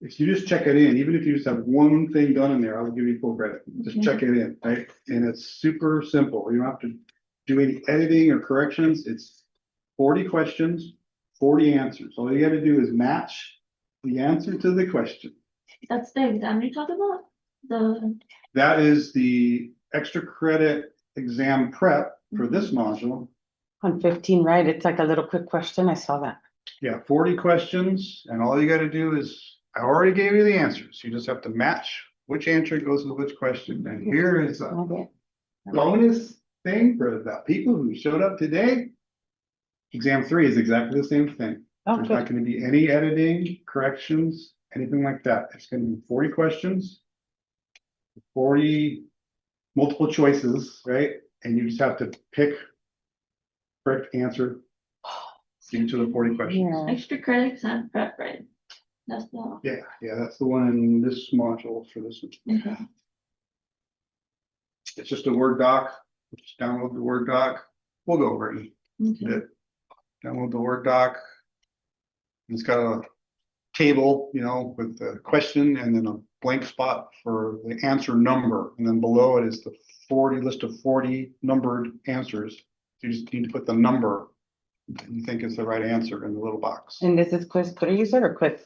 if you just check it in, even if you just have one thing done in there, I'll give you full credit. Just check it in, right? And it's super simple. You don't have to do any editing or corrections. It's 40 questions, 40 answers. All you got to do is match the answer to the question. That's the exam you're talking about? That is the extra credit exam prep for this module. On 15, right? It's like a little quick question. I saw that. Yeah, 40 questions, and all you gotta do is, I already gave you the answers. You just have to match which answer goes with which question. And here is a Okay. bonus thing for the people who showed up today. Exam 3 is exactly the same thing. There's not Okay. gonna be any editing, corrections, anything like that. It's gonna be 40 questions. 40 multiple choices, right? And you just have to pick correct answer to each of the 40 questions. Yeah. Extra credits and prep, right? That's the, Yeah, that's the one in this module for this one. okay. It's just a Word doc. Just download the Word doc. We'll go over it in a Okay. bit. Download the Word doc. It's got a table, with the question and then a blank spot for the answer number. And then below it is the list of 40 numbered answers. You just need to put the number that you think is the right answer in the little box. And this is quiz, what you said, or quiz?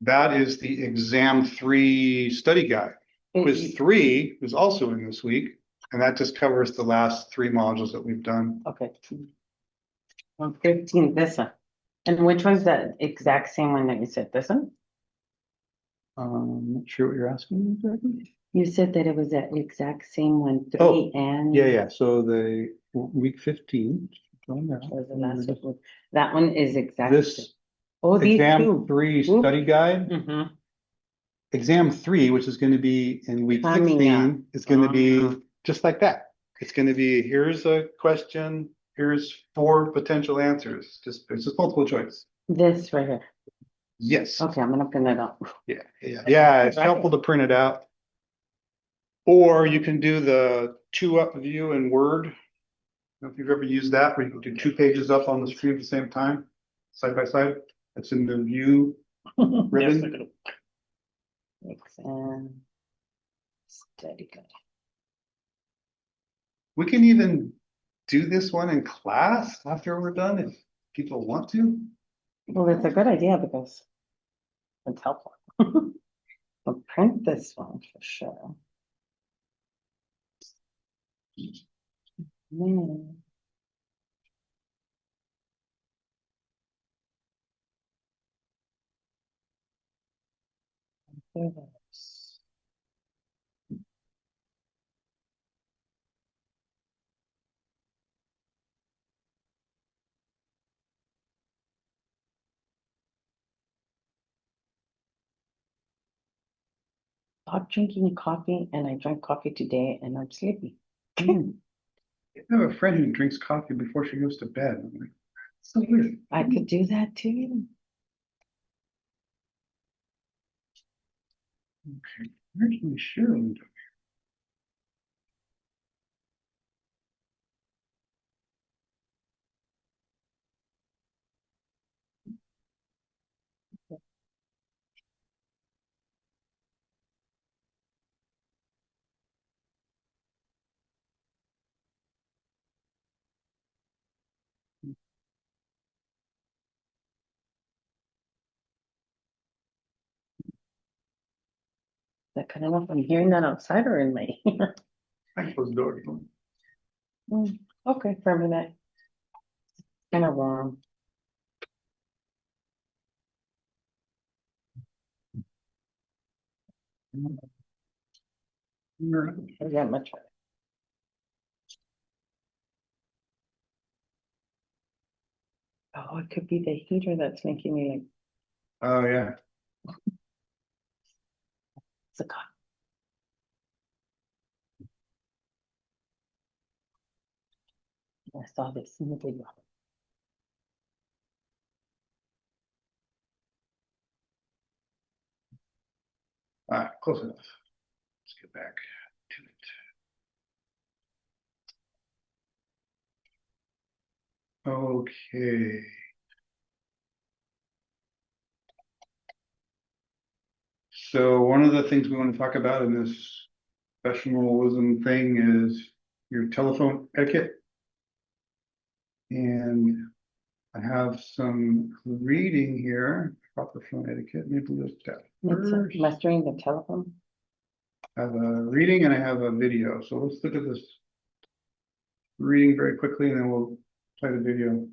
That is the exam 3 study guide. Quiz 3 is also in this week, and that just covers the last 3 modules that we've done. Okay. On 15, this one. And which one's the exact same one that you said, this one? Not sure what you're asking exactly. You said that it was that exact same one, 3 Oh, and. Yeah, so the week 15. Was the last one. That one is exactly. This Oh, these exam two. 3 study guide, Mhm. exam 3, which is gonna be in week Coming 16, is gonna be Uh-huh. just like that. It's gonna be, here's a question, here's 4 potential answers, it's just multiple choice. This right here. Yes. Okay, I'm gonna pin it up. Yeah, it's Right. helpful to print it out. Or you can do the 2-up view in Word. I don't know if you've ever used that, where you can do 2 pages up on the screen at the same time, side by side. That's in the view ribbon. Exam study guide. We can even do this one in class after we're done if people want to. Well, it's a good idea because it's helpful. I'll print this one for sure. Man. Yes. Stop drinking coffee, and I drank coffee today, and I'm sleepy. I have a friend who drinks coffee before she goes to bed. I'm like, so weird. I could do that too. Okay, where's my shoe? That kind of know if I'm hearing that outside or in my ear. I close the door. Okay, for a minute. Kind of warm. I got much. Oh, it could be the heater that's making me like, Oh, yeah. it's a coffee. I saw this in the video. All right, close enough. Let's get back to it. Okay. So one of the things we want to talk about in this professionalism thing is your telephone etiquette. And I have some reading here, proper phone etiquette, maybe lift that first. Mastering the telephone. I have a reading and I have a video, so let's look at this reading very quickly and then we'll play the video.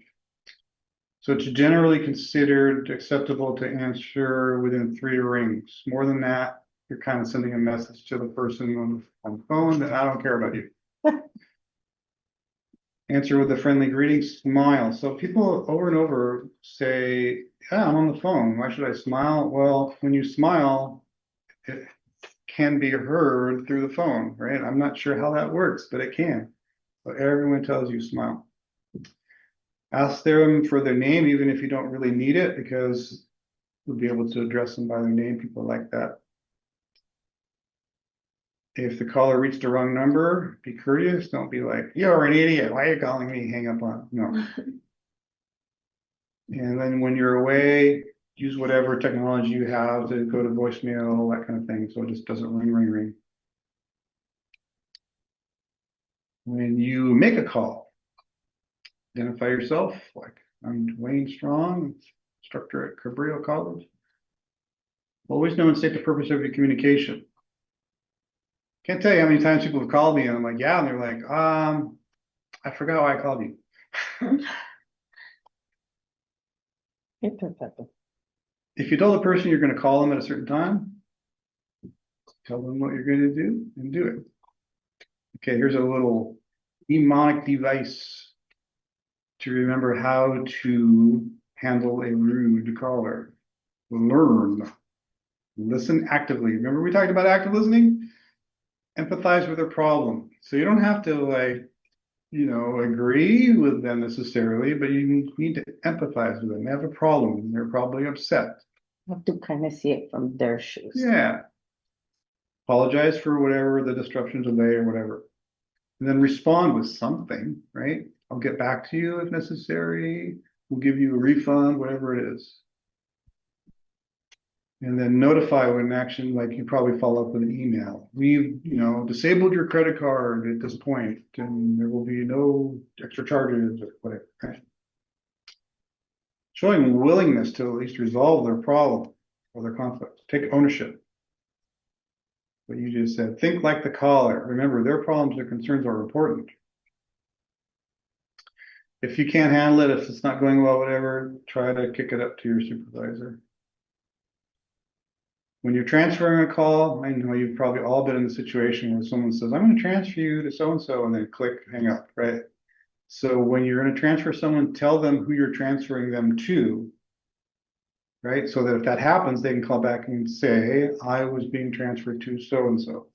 So it's generally considered acceptable to answer within 3 rings. More than that, you're kind of sending a message to the person on the phone that I don't care about you. Answer with a friendly greeting, smile. So people over and over say, yeah, I'm on the phone. Why should I smile? Well, when you smile, it can be heard through the phone, right? I'm not sure how that works, but it can. But everyone tells you smile. Ask them for their name, even if you don't really need it, because you'll be able to address them by their name. People like that. If the caller reached the wrong number, be courteous. Don't be like, you're an idiot. Why are you calling me? Hang up on. No. And then when you're away, use whatever technology you have to go to voicemail, that kind of thing. So it just doesn't ring. When you make a call, identify yourself. Like, I'm Dwayne Strong, instructor at Cabrillo College. Always know and state the purpose of your communication. Can't tell you how many times people have called me and I'm like, yeah, and they're like, I forgot why I called you. If you tell the person you're going to call them at a certain time, tell them what you're going to do and do it. Okay, here's a little mnemonic device to remember how to handle a rude caller. Learn. Listen actively. Remember we talked about active listening? Empathize with their problem. So you don't have to agree with them necessarily, but you need to empathize with them. They have a problem. They're probably upset. You have to kind of see it from their shoes. Yeah. Apologize for whatever the disruption, delay, or whatever. And then respond with something, right? I'll get back to you if necessary. We'll give you a refund, whatever it is. And then notify when action, like you probably follow up with an email. We've, disabled your credit card at this point, and there will be no extra charges or whatever. Right? Showing willingness to at least resolve their problem or their conflict. Take ownership. What you just said. Think like the caller. Remember, their problems or concerns are important. If you can't handle it, if it's not going well, whatever, try to kick it up to your supervisor. When you're transferring a call, I know you've probably all been in the situation where someone says, I'm going to transfer you to so-and-so, and then click, hang up, right? So when you're going to transfer someone, tell them who you're transferring them to, right? So that if that happens, they can call back and say, hey, I was being transferred to so-and-so.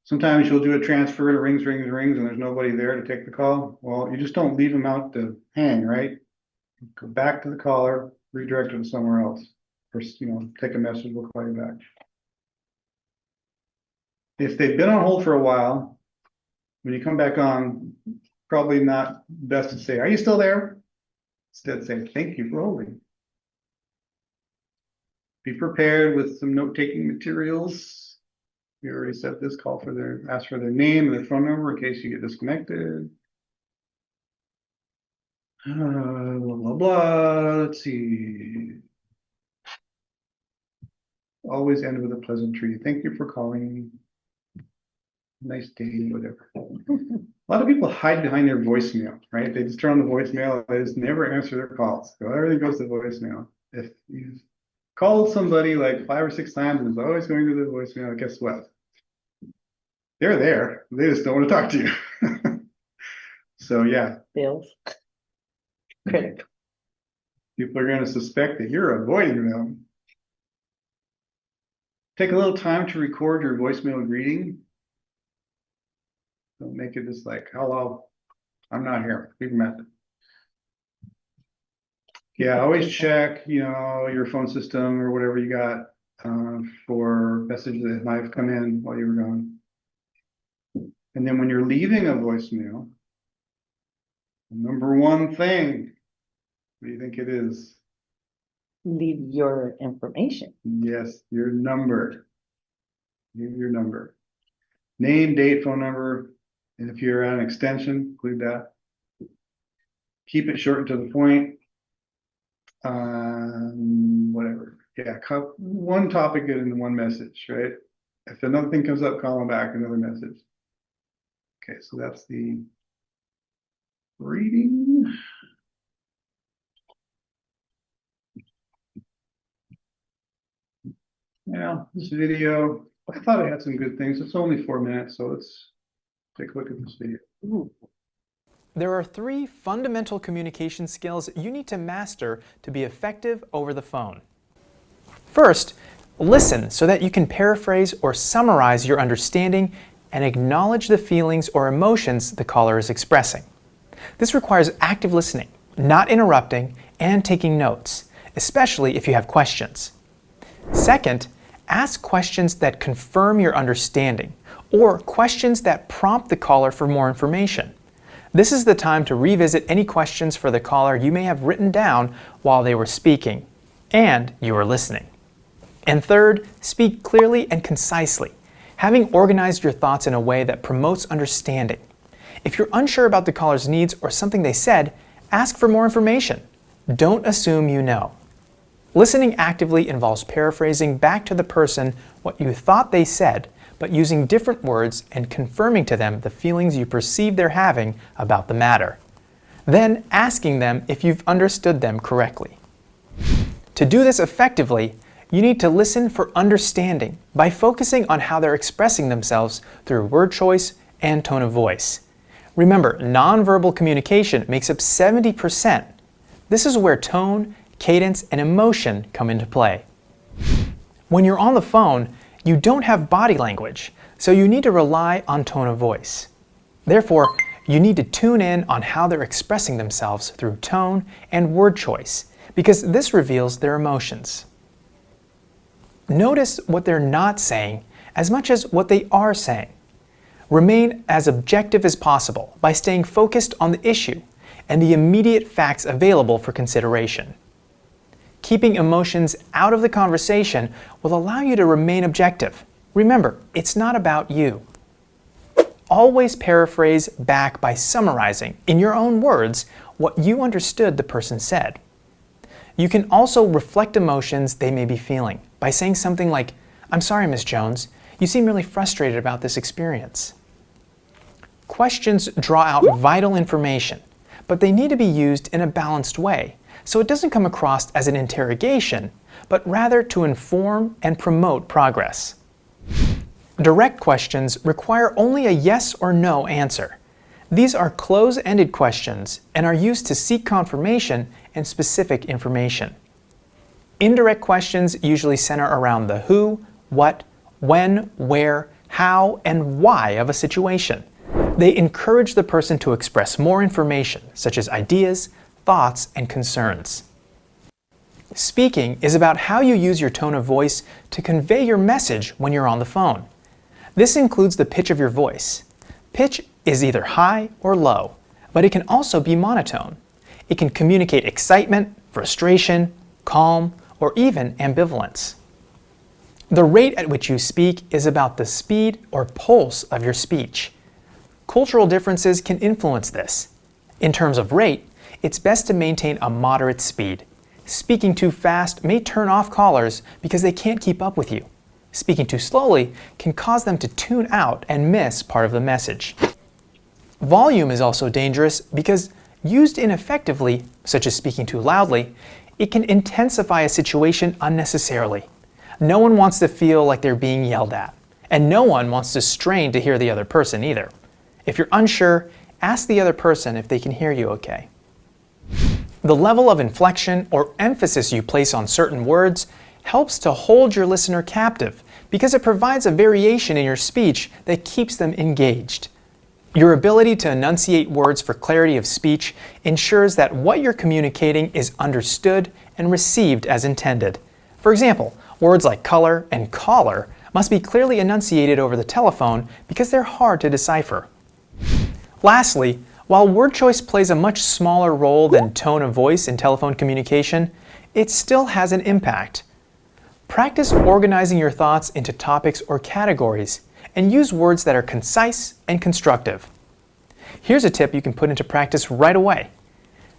Sometimes you'll do a transfer, it rings, and there's nobody there to take the call. Well, you just don't leave them out to hang, right? Go back to the caller, redirect them somewhere else. Or, take a message, we'll call you back. If they've been on hold for a while, when you come back on, probably not best to say, are you still there? Instead, say, thank you for holding. Be prepared with some note-taking materials. We already set this call for ask for their name and their phone number in case you get disconnected. Blah, blah, blah. Let's see. Always end with a pleasantry. Thank you for calling. Nice day, whatever. A lot of people hide behind their voicemail, right? They just turn on the voicemail. They just never answer their calls. So everything goes to voicemail. If you've called somebody like 5 or 6 times and it's always going to the voicemail, guess what? They're there. They just don't want to talk to you. So yeah. Bills. Critical. People are going to suspect that you're avoiding them. Take a little time to record your voicemail greeting. Don't make it just like, hello, I'm not here. Leave a message. Yeah, always check, your phone system or whatever you got for messages that might have come in while you were gone. And then when you're leaving a voicemail, the number one thing, what do you think it is? Leave your information. Yes, your number. Leave your number. Name, date, phone number. And if you're at an extension, include that. Keep it short and to the point. Whatever. Yeah, one topic in one message, right? If another thing comes up, call them back, another message. Okay, so that's the reading. Yeah, this video, I thought it had some good things. It's only 4 minutes, so let's take a look at this video. Ooh. There are 3 fundamental communication skills you need to master to be effective over the phone. First, listen so that you can paraphrase or summarize your understanding and acknowledge the feelings or emotions the caller is expressing. This requires active listening, not interrupting, and taking notes, especially if you have questions. Second, ask questions that confirm your understanding, or questions that prompt the caller for more information. This is the time to revisit any questions for the caller you may have written down while they were speaking, and you were listening. And third, speak clearly and concisely, having organized your thoughts in a way that promotes understanding. If you're unsure about the caller's needs or something they said, ask for more information. Don't assume you know. Listening actively involves paraphrasing back to the person what you thought they said, but using different words and confirming to them the feelings you perceive they're having about the matter. Then asking them if you've understood them correctly. To do this effectively, you need to listen for understanding by focusing on how they're expressing themselves through word choice and tone of voice. Remember, nonverbal communication makes up 70%. This is where tone, cadence, and emotion come into play. When you're on the phone, you don't have body language, so you need to rely on tone of voice. Therefore, you need to tune in on how they're expressing themselves through tone and word choice, because this reveals their emotions. Notice what they're not saying as much as what they are saying. Remain as objective as possible by staying focused on the issue and the immediate facts available for consideration. Keeping emotions out of the conversation will allow you to remain objective. Remember, it's not about you. Always paraphrase back by summarizing, in your own words, what you understood the person said. You can also reflect emotions they may be feeling by saying something like, "I'm sorry, Miss Jones, you seem really frustrated about this experience." Questions draw out vital information, but they need to be used in a balanced way, so it doesn't come across as an interrogation, but rather to inform and promote progress. Direct questions require only a yes or no answer. These are close-ended questions and are used to seek confirmation and specific information. Indirect questions usually center around the who, what, when, where, how, and why of a situation. They encourage the person to express more information, such as ideas, thoughts, and concerns. Speaking is about how you use your tone of voice to convey your message when you're on the phone. This includes the pitch of your voice. Pitch is either high or low, but it can also be monotone. It can communicate excitement, frustration, calm, or even ambivalence. The rate at which you speak is about the speed or pulse of your speech. Cultural differences can influence this. In terms of rate, it's best to maintain a moderate speed. Speaking too fast may turn off callers because they can't keep up with you. Speaking too slowly can cause them to tune out and miss part of the message. Volume is also dangerous because used ineffectively, such as speaking too loudly, it can intensify a situation unnecessarily. No one wants to feel like they're being yelled at, and no one wants to strain to hear the other person either. If you're unsure, ask the other person if they can hear you okay. The level of inflection or emphasis you place on certain words helps to hold your listener captive because it provides a variation in your speech that keeps them engaged. Your ability to enunciate words for clarity of speech ensures that what you're communicating is understood and received as intended. For example, words like color and caller must be clearly enunciated over the telephone because they're hard to decipher. Lastly, while word choice plays a much smaller role than tone of voice in telephone communication, it still has an impact. Practice organizing your thoughts into topics or categories and use words that are concise and constructive. Here's a tip you can put into practice right away.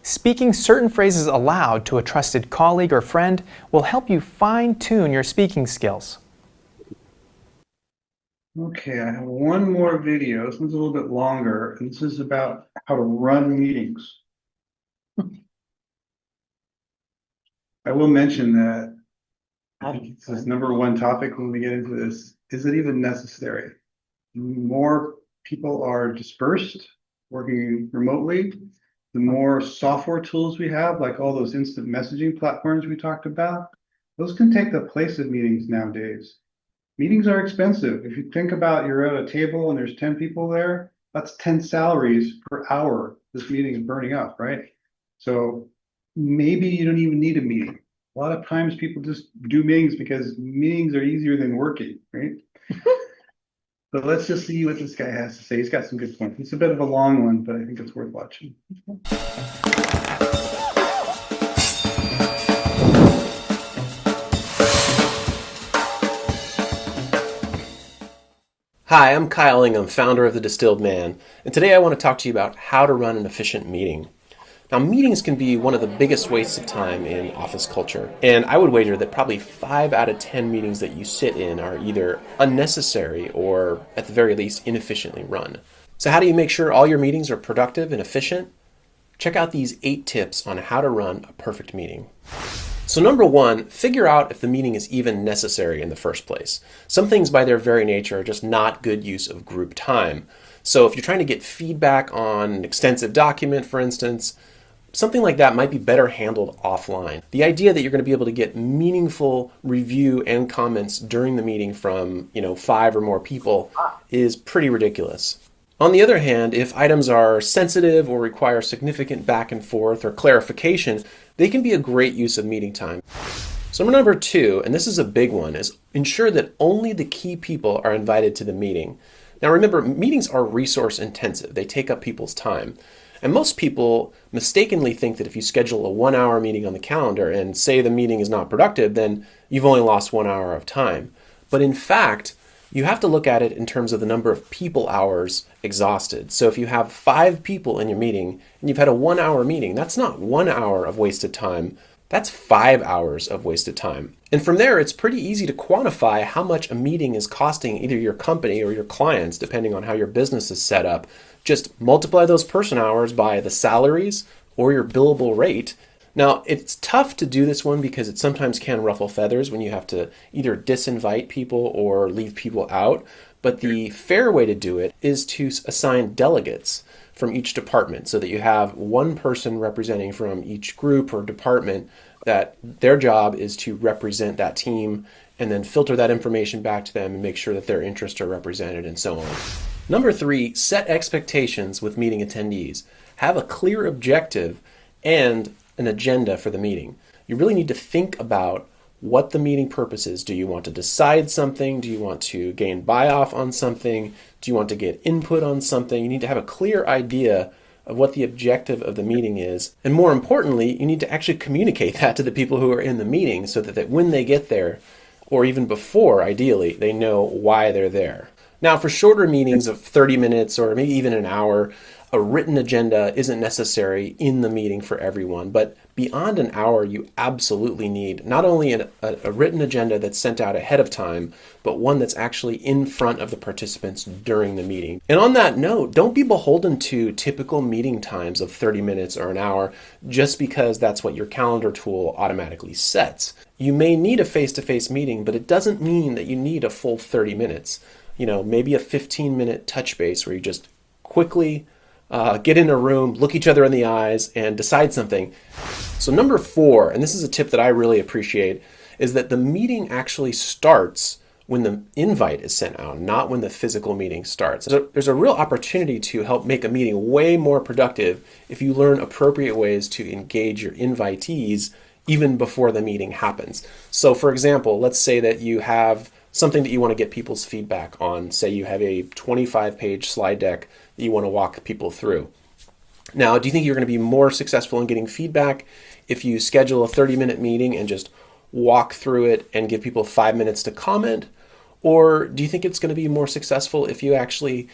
Speaking certain phrases aloud to a trusted colleague or friend will help you fine-tune your speaking skills. Okay, I have one more video. This one's a little bit longer, and this is about how to run meetings. I will mention that I think it's this number one topic when we get into this. Is it even necessary? More people are dispersed, working remotely. The more software tools we have, like all those instant messaging platforms we talked about, those can take the place of meetings nowadays. Meetings are expensive. If you think about you're at a table and there's 10 people there, that's 10 salaries per hour this meeting is burning up, right? So maybe you don't even need a meeting. A lot of times people just do meetings because meetings are easier than working, right? But let's just see what this guy has to say. He's got some good points. It's a bit of a long one, but I think it's worth watching. Hi, I'm Kyle Ingham, founder of The Distilled Man, and today I want to talk to you about how to run an efficient meeting. Now, meetings can be one of the biggest wastes of time in office culture, and I would wager that probably 5 out of 10 meetings that you sit in are either unnecessary or, at the very least, inefficiently run. So how do you make sure all your meetings are productive and efficient? Check out these 8 tips on how to run a perfect meeting. So number 1, figure out if the meeting is even necessary in the first place. Some things by their very nature are just not good use of group time. So if you're trying to get feedback on an extensive document, for instance, something like that might be better handled offline. The idea that you're going to be able to get meaningful review and comments during the meeting from, 5 or more people is pretty ridiculous. On the other hand, if items are sensitive or require significant back and forth or clarification, they can be a great use of meeting time. So number 2, and this is a big one, is ensure that only the key people are invited to the meeting. Now remember, meetings are resource intensive. They take up people's time. And most people mistakenly think that if you schedule a 1-hour meeting on the calendar and say the meeting is not productive, then you've only lost 1 hour of time. But in fact, you have to look at it in terms of the number of people hours exhausted. So if you have 5 people in your meeting and you've had a 1-hour meeting, that's not 1 hour of wasted time, that's 5 hours of wasted time. And from there, it's pretty easy to quantify how much a meeting is costing either your company or your clients, depending on how your business is set up. Just multiply those person hours by the salaries or your billable rate. Now, it's tough to do this one because it sometimes can ruffle feathers when you have to either disinvite people or leave people out. But the fair way to do it is to assign delegates from each department so that you have one person representing from each group or department that their job is to represent that team and then filter that information back to them and make sure that their interests are represented and so on. Number 3, set expectations with meeting attendees. Have a clear objective and an agenda for the meeting. You really need to think about what the meeting purpose is. Do you want to decide something? Do you want to gain buy-off on something? Do you want to get input on something? You need to have a clear idea of what the objective of the meeting is. And more importantly, you need to actually communicate that to the people who are in the meeting so that when they get there, or even before, ideally, they know why they're there. Now, for shorter meetings of 30 minutes or maybe even an hour, a written agenda isn't necessary in the meeting for everyone. But beyond an hour, you absolutely need not only a written agenda that's sent out ahead of time, but one that's actually in front of the participants during the meeting. And on that note, don't be beholden to typical meeting times of 30 minutes or an hour just because that's what your calendar tool automatically sets. You may need a face-to-face meeting, but it doesn't mean that you need a full 30 minutes. Maybe a 15-minute touch base where you just quickly get in a room, look each other in the eyes, and decide something. So number 4, and this is a tip that I really appreciate, is that the meeting actually starts when the invite is sent out, not when the physical meeting starts. So there's a real opportunity to help make a meeting way more productive if you learn appropriate ways to engage your invitees even before the meeting happens. So for example, let's say that you have something that you want to get people's feedback on. Say you have a 25-page slide deck that you want to walk people through. Now, do you think you're going to be more successful in getting feedback if you schedule a 30-minute meeting and just walk through it and give people 5 minutes to comment? Or do you think it's going to be more successful if you actually,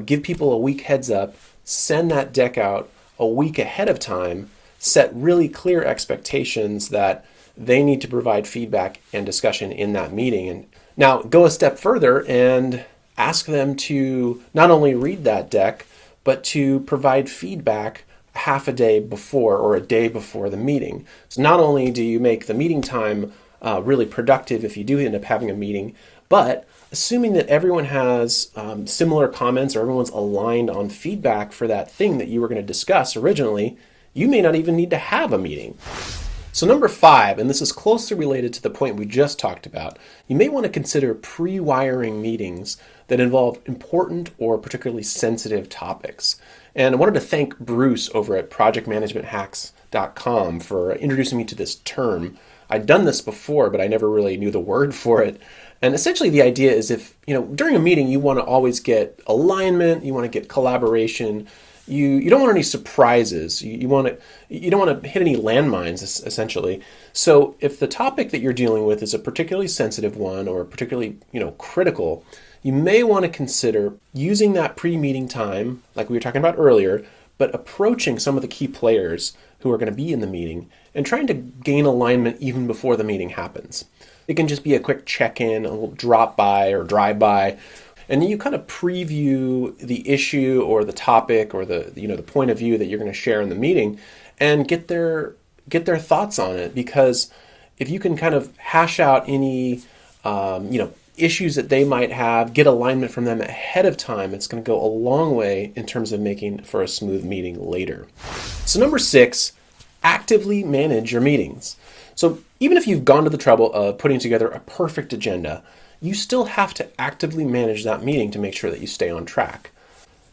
give people a week heads up, send that deck out a week ahead of time, set really clear expectations that they need to provide feedback and discussion in that meeting? And now go a step further and ask them to not only read that deck, but to provide feedback half a day before or a day before the meeting. So not only do you make the meeting time really productive if you do end up having a meeting, but assuming that everyone has similar comments or everyone's aligned on feedback for that thing that you were going to discuss originally, you may not even need to have a meeting. So number 5, and this is closely related to the point we just talked about, you may want to consider pre-wiring meetings that involve important or particularly sensitive topics. And I wanted to thank Bruce over at projectmanagementhacks.com for introducing me to this term. I'd done this before, but I never really knew the word for it. And essentially the idea is if, during a meeting you want to always get alignment, you want to get collaboration, you don't want any surprises. You don't want to hit any landmines, essentially. So if the topic that you're dealing with is a particularly sensitive one or particularly critical, you may want to consider using that pre-meeting time, like we were talking about earlier, but approaching some of the key players who are going to be in the meeting and trying to gain alignment even before the meeting happens. It can just be a quick check-in, a little drop-by or drive-by, and then you kind of preview the issue or the topic or the point of view that you're going to share in the meeting and get their thoughts on it. Because if you can kind of hash out any issues that they might have, get alignment from them ahead of time, it's going to go a long way in terms of making for a smooth meeting later. So number 6, actively manage your meetings. So even if you've gone to the trouble of putting together a perfect agenda, you still have to actively manage that meeting to make sure that you stay on track.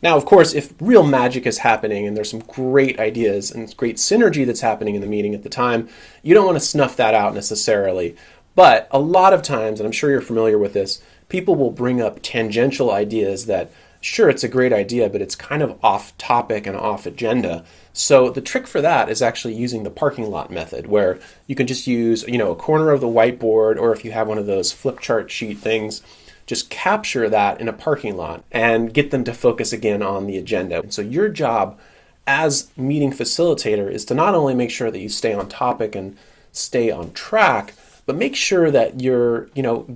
Now, of course, if real magic is happening and there's some great ideas and great synergy that's happening in the meeting at the time, you don't want to snuff that out necessarily. But a lot of times, and I'm sure you're familiar with this, people will bring up tangential ideas that, sure, it's a great idea, but it's kind of off topic and off agenda. So the trick for that is actually using the parking lot method, where you can just use, a corner of the whiteboard, or if you have one of those flip chart sheet things, just capture that in a parking lot and get them to focus again on the agenda. So your job as meeting facilitator is to not only make sure that you stay on topic and stay on track, but make sure that you're,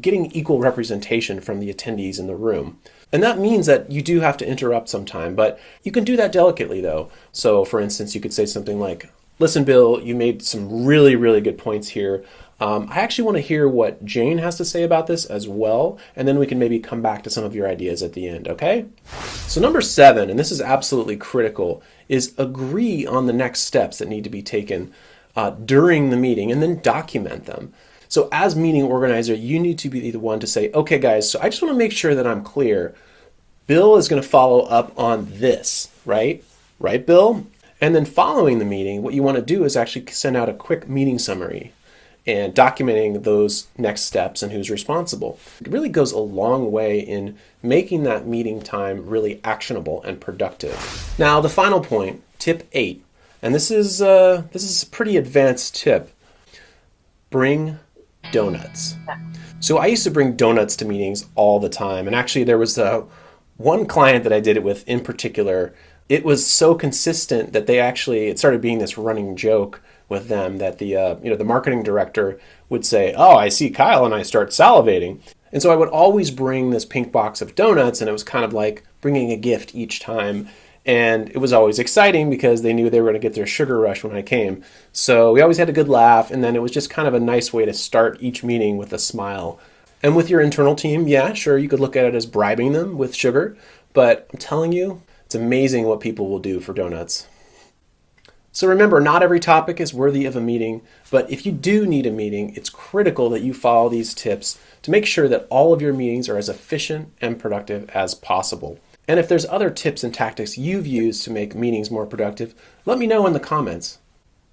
getting equal representation from the attendees in the room. And that means that you do have to interrupt sometime, but you can do that delicately though. So for instance, you could say something like, listen, Bill, you made some really, really good points here. I actually want to hear what Jane has to say about this as well, and then we can maybe come back to some of your ideas at the end, okay? So number 7, and this is absolutely critical, is agree on the next steps that need to be taken during the meeting and then document them. So as meeting organizer, you need to be the one to say, okay guys, so I just want to make sure that I'm clear. Bill is going to follow up on this, right? Right, Bill? And then following the meeting, what you want to do is actually send out a quick meeting summary and documenting those next steps and who's responsible. It really goes a long way in making that meeting time really actionable and productive. Now, the final point, tip 8, and this is a pretty advanced tip. Bring donuts. So I used to bring donuts to meetings all the time, and actually there was one client that I did it with in particular. It was so consistent that it started being this running joke with them that the marketing director would say, oh, I see Kyle, and I start salivating. And so I would always bring this pink box of donuts, and it was kind of like bringing a gift each time. And it was always exciting because they knew they were going to get their sugar rush when I came. So we always had a good laugh, and then it was just kind of a nice way to start each meeting with a smile. And with your internal team, yeah, sure, you could look at it as bribing them with sugar, but I'm telling you, it's amazing what people will do for donuts. So remember, not every topic is worthy of a meeting, but if you do need a meeting, it's critical that you follow these tips to make sure that all of your meetings are as efficient and productive as possible. And if there's other tips and tactics you've used to make meetings more productive, let me know in the comments.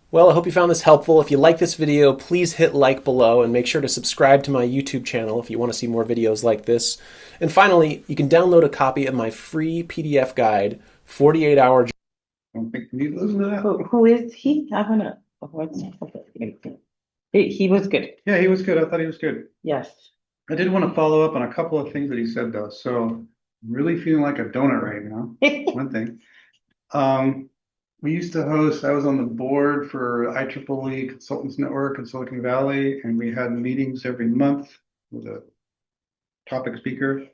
Well, I hope you found this helpful. If you like this video, please hit like below and make sure to subscribe to my YouTube channel if you want to see more videos like this. And finally, you can download a copy of my free PDF guide, 48-Hour. I don't think we need to listen to that. Who is he? I don't know. He was good. Yeah, he was good. I thought he was good. Yes. I did want to follow up on a couple of things that he said though. So I'm really feeling like a donut right now. One thing. We used to host, I was on the board for IEEE Consultants Network in Silicon Valley, and we had meetings every month with a topic speaker.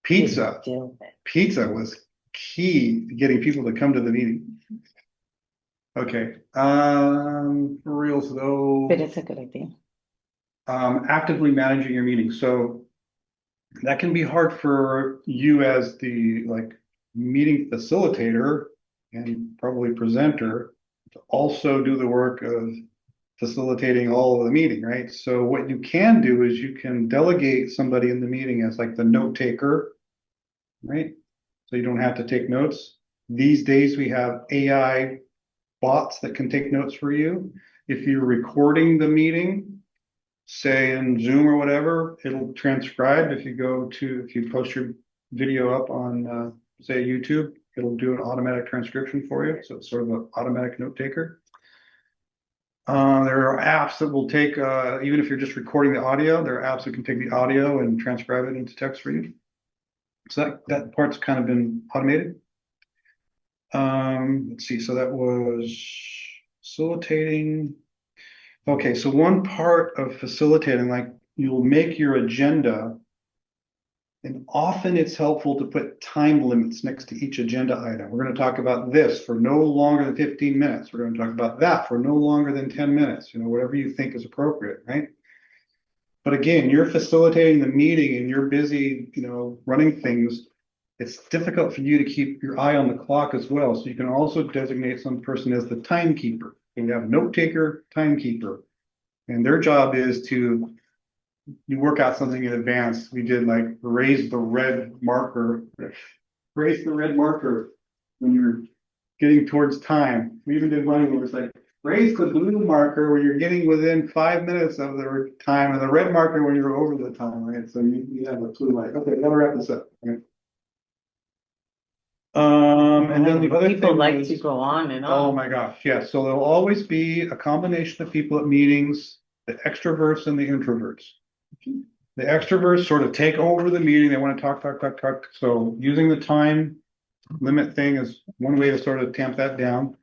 Pizza. Still there. Pizza was key to getting people to come to the meeting. Okay, for reals though, But it's a good idea. actively managing your meetings. So that can be hard for you as the meeting facilitator and probably presenter to also do the work of facilitating all of the meeting, right? So what you can do is you can delegate somebody in the meeting as like the note taker, right? So you don't have to take notes. These days we have AI bots that can take notes for you. If you're recording the meeting, say in Zoom or whatever, it'll transcribe. If you post your video up on, say YouTube, it'll do an automatic transcription for you. So it's sort of an automatic note taker. There are apps that will take, even if you're just recording the audio, there are apps that can take the audio and transcribe it into text for you. So that part's kind of been automated. Let's see, so that was facilitating. Okay, so one part of facilitating, like you'll make your agenda, and often it's helpful to put time limits next to each agenda item. We're going to talk about this for no longer than 15 minutes. We're going to talk about that for no longer than 10 minutes, whatever you think is appropriate, right? But again, you're facilitating the meeting and you're busy, running things. It's difficult for you to keep your eye on the clock as well. So you can also designate some person as the timekeeper. You have note taker, timekeeper, and their job is to work out something in advance. We did like raise the red marker when you're getting towards time. We even did one where it's like raise the blue marker when you're getting within 5 minutes of the time, and the red marker when you're over the time, right? So you have a clue like, okay, gotta wrap this up, right? And then the other People thing like was, to go on and oh on. my gosh, yes. So there'll always be a combination of people at meetings, the extroverts and the introverts. The extroverts sort of take over the meeting. They want to talk. So using the time limit thing is one way to sort of tamp that down.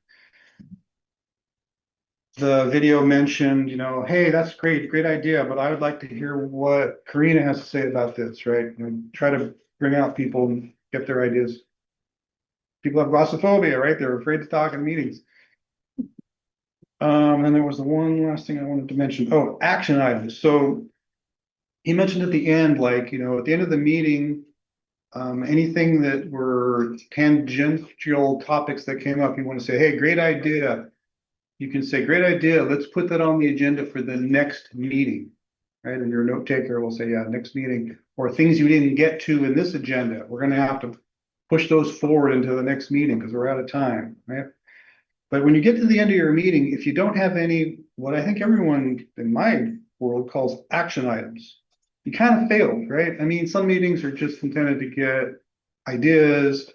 The video mentioned, hey, that's great idea, but I would like to hear what Karina has to say about this, right? And try to bring out people and get their ideas. People have glossophobia, right? They're afraid to talk in meetings. And there was the one last thing I wanted to mention. Oh, action items. So he mentioned at the end, at the end of the meeting, anything that were tangential topics that came up, you want to say, hey, great idea. You can say, great idea. Let's put that on the agenda for the next meeting, right? And your note taker will say, yeah, next meeting, or things you didn't get to in this agenda. We're going to have to push those forward into the next meeting because we're out of time, right? But when you get to the end of your meeting, if you don't have any, what I think everyone in my world calls action items, you kind of failed, right? I mean, some meetings are just intended to get ideas,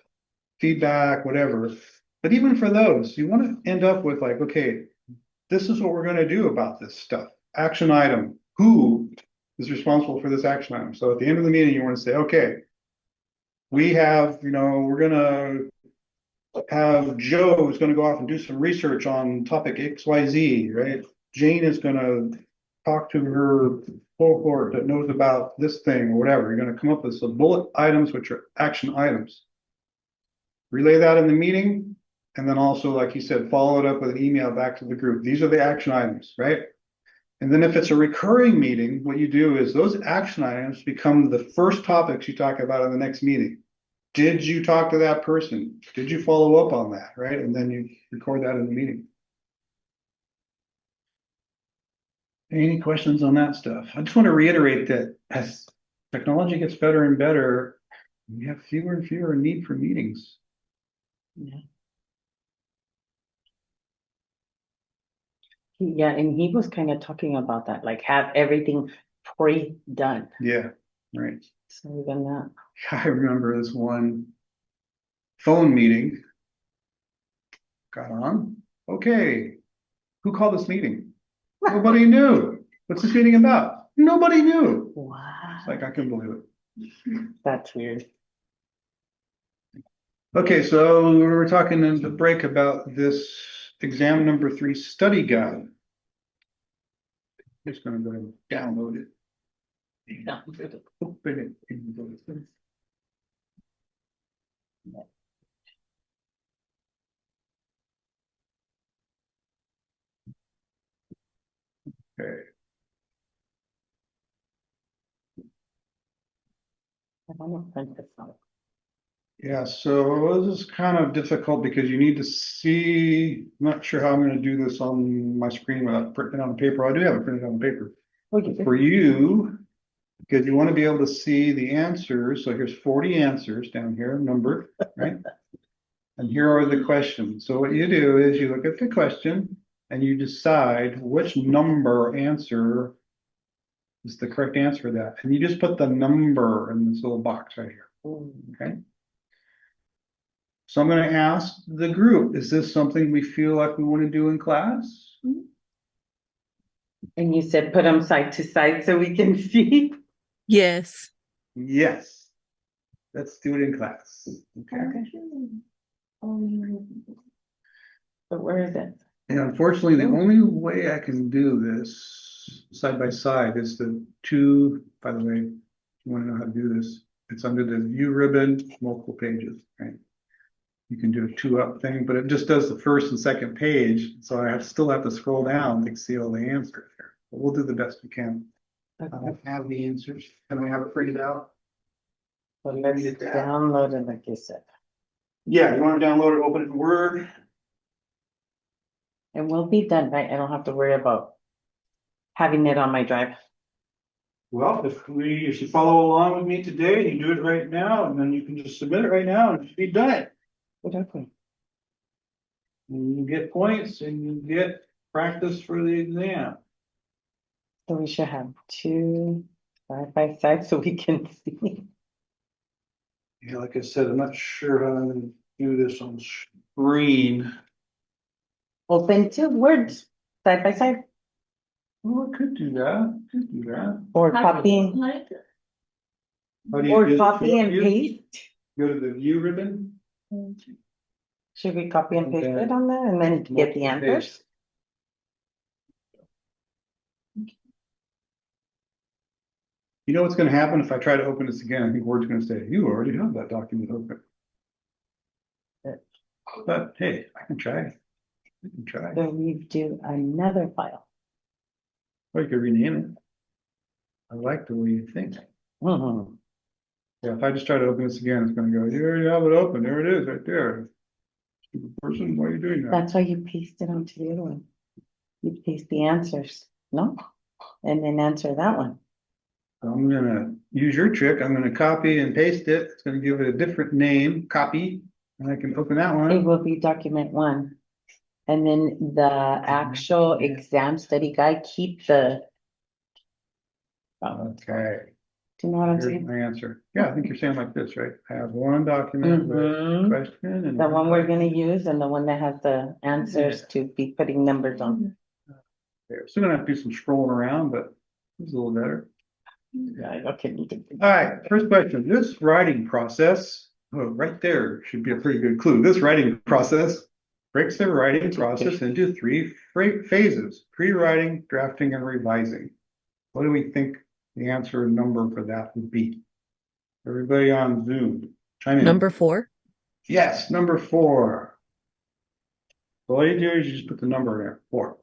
feedback, whatever. But even for those, you want to end up with like, okay, this is what we're going to do about this stuff. Action item. Who is responsible for this action item? So at the end of the meeting, you want to say, okay, we have, we're going to have Joe who's going to go off and do some research on topic XYZ, right? Jane is going to talk to her cohort that knows about this thing or whatever. You're going to come up with some bullet items, which are action items. Relay that in the meeting. And then also, like you said, follow it up with an email back to the group. These are the action items, right? And then if it's a recurring meeting, what you do is those action items become the first topics you talk about in the next meeting. Did you talk to that person? Did you follow up on that, right? And then you record that in the meeting. Any questions on that stuff? I just want to reiterate that as technology gets better and better, we have fewer and fewer need for meetings. Yeah. Yeah, and he was kind of talking about that, like have everything pre-done. Yeah, right. So even that. I remember this one phone meeting. Got on. Okay. Who called this meeting? Nobody knew. What's this meeting about? Nobody knew. Wow. It's like, I couldn't believe it. That's weird. Okay, so we were talking in the break about this exam number 3 study guide. Just gonna go and download it. Open it. Okay. I want to print this out. Yeah, so this is kind of difficult because you need to see, I'm not sure how I'm gonna do this on my screen without printing it on paper. I do have it printed on paper. Oh, you For did? you, because you want to be able to see the answers, so here's 40 answers down here, numbered, right? And here are the questions. So what you do is you look at the question and you decide which number answer is the correct answer for that. And you just put the number in this little box right here, okay? So I'm going to ask the group, is this something we feel like we want to do in class? And you said put them side to side so we can see. Yes. Yes. Let's do it in class. Okay. But where is it? And unfortunately, the only way I can do this side by side is the two, by the way, if you want to know how to do this, it's under the view ribbon, multiple pages, right? You can do a 2-up thing, but it just does the first and second page. So I still have to scroll down to see all the answers here. But we'll do the best we can. I don't have the answers. Can I have it printed out? So let's download it like you said. Yeah, you want to download it, open it in Word. And we'll be done, right? I don't have to worry about having it on my drive. Well, if you follow along with me today, you do it right now, and then you can just submit it right now and be done. Exactly. And you get points and you get practice for the exam. So we should have two side by side so we can see. Yeah, like I said, I'm not sure how I'm gonna do this on screen. Open two words side by side Well, I could do that, or copy How do you or do it? copy and paste. Go to the view ribbon. Should we copy and paste Okay. it on there and then get the Multiple answers? paste. You know what's gonna happen if I try to open this again? I think Word's gonna say, you already have that document open. But hey, I can try. I can try. So we do another file. Or you could rename it. I like the way you think. Mhm. Yeah, if I just try to open this again, it's gonna go, you already have it open. There it is, right there. Stupid person, why are you doing that? That's why you paste it onto the other one. You paste the answers, no? And then answer that one. I'm gonna use your trick. I'm gonna copy and paste it. It's gonna give it a different name, copy, and I can open that It one. will be document one. And then the actual exam study guide, keep the. Okay, Do you know what I'm here's saying? my answer. Yeah, I think you're saying like this, right? I have one document with Mhm. question and. The one we're gonna use and the one that has the answers to be putting numbers on. Okay, still gonna have to do some scrolling around, but it's a little better. Right, okay. You can. All right, first question. This writing process, oh, right there should be a pretty good clue. This writing process breaks the writing process into 3 phases: pre-writing, drafting, and revising. What do we think the answer number for that would be? Everybody on Zoom, chime in. Number 4. Yes, number 4. So all you do is you just put the number there, 4.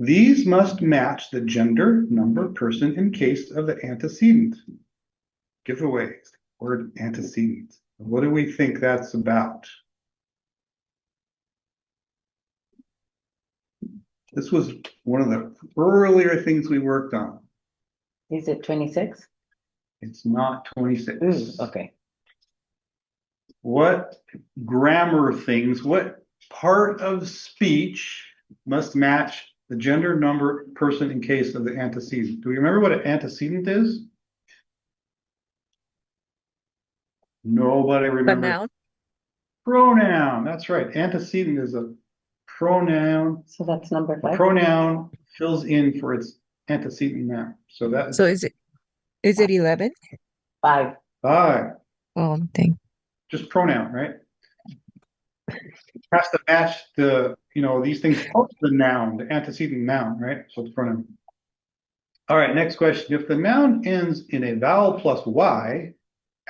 These must match the gender, number, person in case of the antecedent. Giveaways, word antecedent. What do we think that's about? This was one of the earlier things we worked on. Is it 26? It's not 26. Ooh, okay. What grammar things, what part of speech must match the gender, number, person in case of the antecedent? Do we remember what an antecedent is? Nobody The remembers. noun. Pronoun, that's right. Antecedent is a pronoun. So that's number A 5. pronoun fills in for its antecedent noun. So that's So is it 11? 5. 5. Oh, thank. Just pronoun, right? Has to match the, these things post the noun, the antecedent noun, right? So it's pronoun. All right, next question. If the noun ends in a vowel plus Y,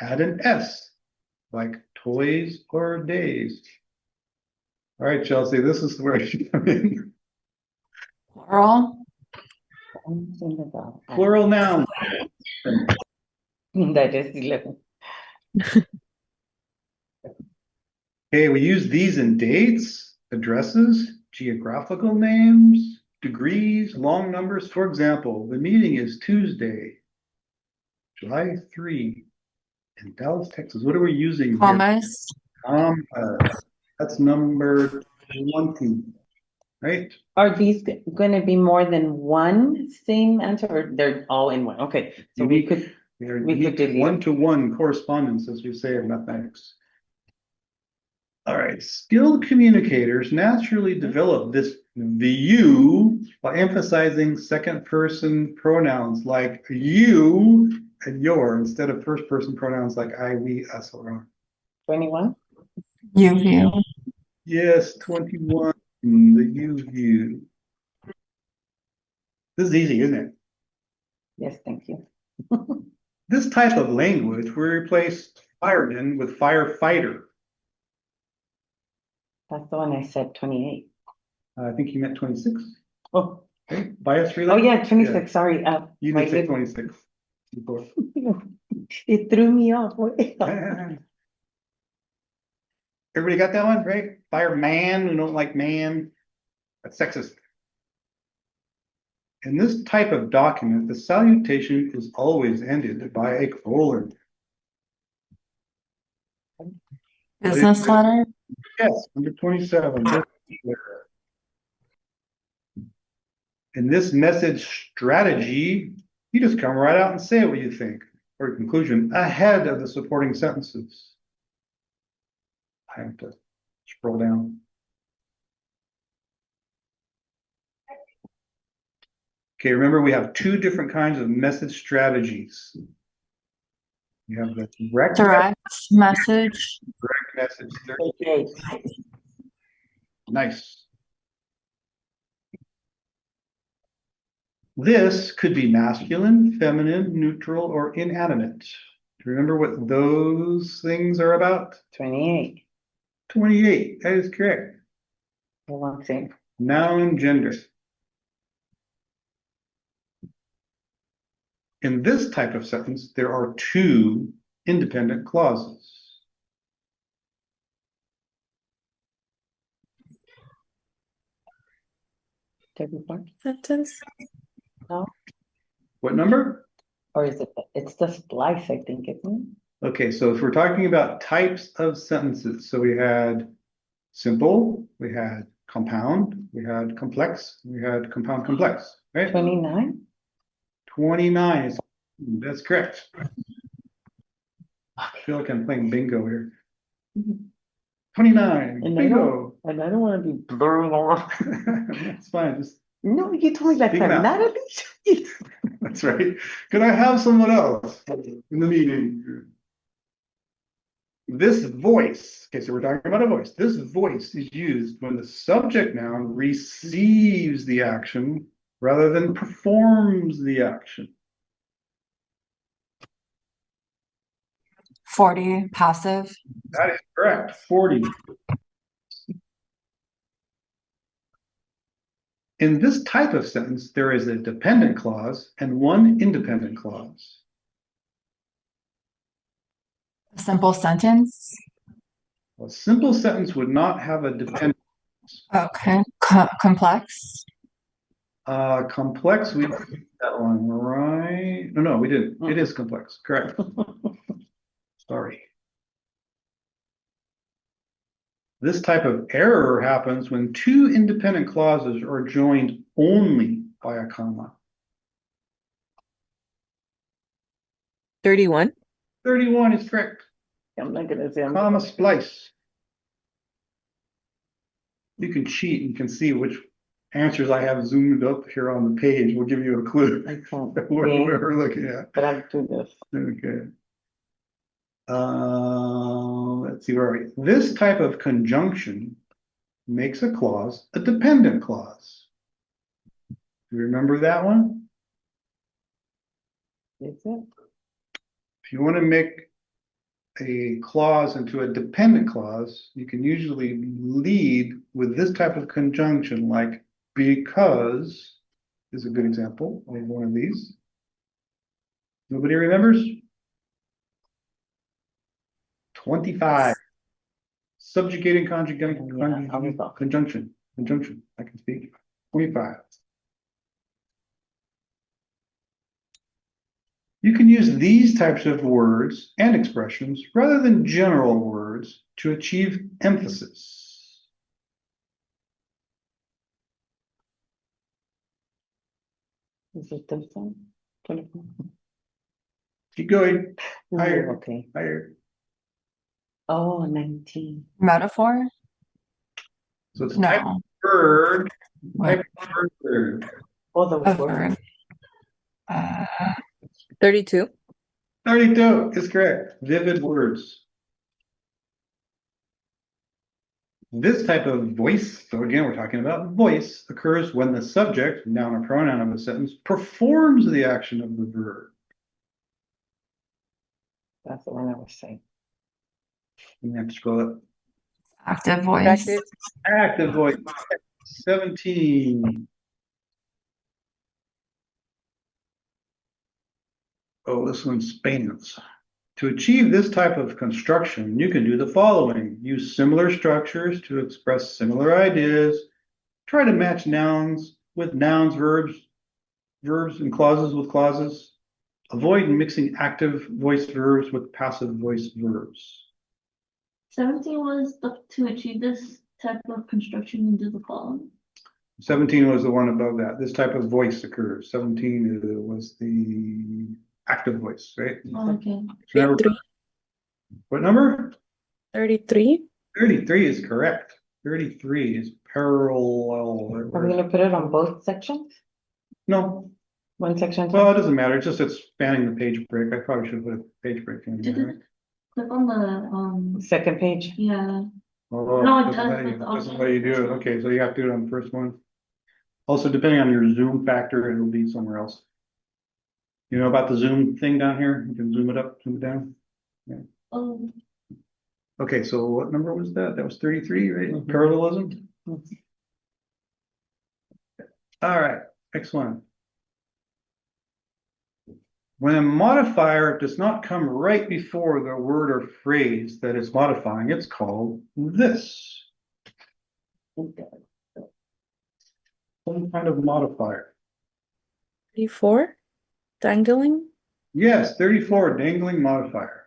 add an S, like toys or days. All right, Chelsea, this is where you come in. Plural. Plural noun. That is 11. Okay, we use these in dates, addresses, geographical names, degrees, long numbers. For example, the meeting is Tuesday, July 3 in Dallas, Texas. What are we using here? Commas. That's number 20, right? Are these going to be more than one same answer, or they're all in one? Okay, so we could delete one-to-one correspondence, as we say in mathematics. All right, skilled communicators naturally develop this view by emphasizing second person pronouns like you and your instead of first person pronouns like I, we, us, or our. 21. You. Yes, 21, the you view. This is easy, isn't it? Yes, thank you. This type of language, we replace fireman with firefighter. That's the one I said 28. I think you meant 26. Oh, Okay, bias oh relay. yeah, 26. Sorry. You my did say little- 26 before. It threw me off. Everybody got that one, right? Fireman, we don't like man. That's sexist. In this type of document, the salutation is always ended by a colon. Business letter. Yes, number 27. In this message strategy, you just come right out and say what you think, or conclusion, ahead of the supporting sentences. I have to scroll down. Okay, remember we have two different kinds of message strategies. You have the direct Message. message. 38. Nice. This could be masculine, feminine, neutral, or inanimate. Do you remember what those things are about? 28. 28, that is correct. I won't say. Noun, gender. In this type of sentence, there are two independent clauses. Sentence. No? What number? Or is it? It's the splice, I think, isn't it? Okay, so if we're talking about types of sentences, so we had simple, we had compound, we had complex, we had compound complex, right? 29. 29 is, that's correct. I feel like I'm playing bingo here. 29, And bingo. I don't want to be blurring all. That's fine, just, No, you told me that Speak time. now. Not at least. that's right. Could I have someone else in the meeting? This voice, okay, so we're talking about a voice. This voice is used when the subject noun receives the action rather than performs the action. 40. Passive. That is correct, 40. In this type of sentence, there is a dependent clause and one independent clause. A simple sentence. A simple sentence would not have a dependent. Okay. Complex. Complex, we did that one, right? No, we didn't. It is complex, correct. Sorry. This type of error happens when two independent clauses are joined only by a comma. 31. 31 is correct. I'm not gonna say. Comma splice. You can cheat and can see which answers I have zoomed up here on the page. We'll give you a clue I can't what see, we're looking at. but I'll do this. Okay. Let's see, where are we? This type of conjunction makes a clause a dependent clause. Do you remember that one? Is it? If you want to make a clause into a dependent clause, you can usually lead with this type of conjunction, like because is a good example of one of these. Nobody remembers? 25. Subjugating conjunction. I can speak. 25. You can use these types of words and expressions rather than general words to achieve emphasis. Is it this one? 24? Keep going. Oh, Higher. okay. Higher. Oh, 19. Metaphor? So it's a type of No. word. What? Type of word. Oh, the A word. verb. Uh, 32. 32 is correct. Vivid words. This type of voice, so again, we're talking about voice, occurs when the subject, noun or pronoun of a sentence, performs the action of the verb. That's the one I was saying. You have to scroll up. active voice. Active. Active voice. 17. Oh, this one spans. To achieve this type of construction, you can do the following. Use similar structures to express similar ideas. Try to match nouns with nouns, verbs and clauses with clauses. Avoid mixing active voice verbs with passive voice verbs. 17 was to achieve this type of construction and do the following. 17 was the one above that. This type of voice occurs. 17 was the active voice, right? Oh, okay. So now 33. what number? 33. 33 is correct. 33 is parallel. Are we gonna put it on both sections? No, One section? well, it doesn't matter. It's just it's spanning the page break. I probably should have put a page break in Did there. it click on the Second page. yeah. Oh, No, it that's does, how you, but that's also- how you do it. Okay, so you have to do it on the first one. Also, depending on your zoom factor, it'll be somewhere else. You know about the zoom thing down here? You can zoom it up, zoom it down. Oh, Okay, so what number was that? That was 33, right? Mhm. Parallelism? Mhm. All right, excellent. When a modifier does not come right before the word or phrase that it's modifying, it's called this. Some kind of modifier. 34. Dangling. Yes, 34, dangling modifier.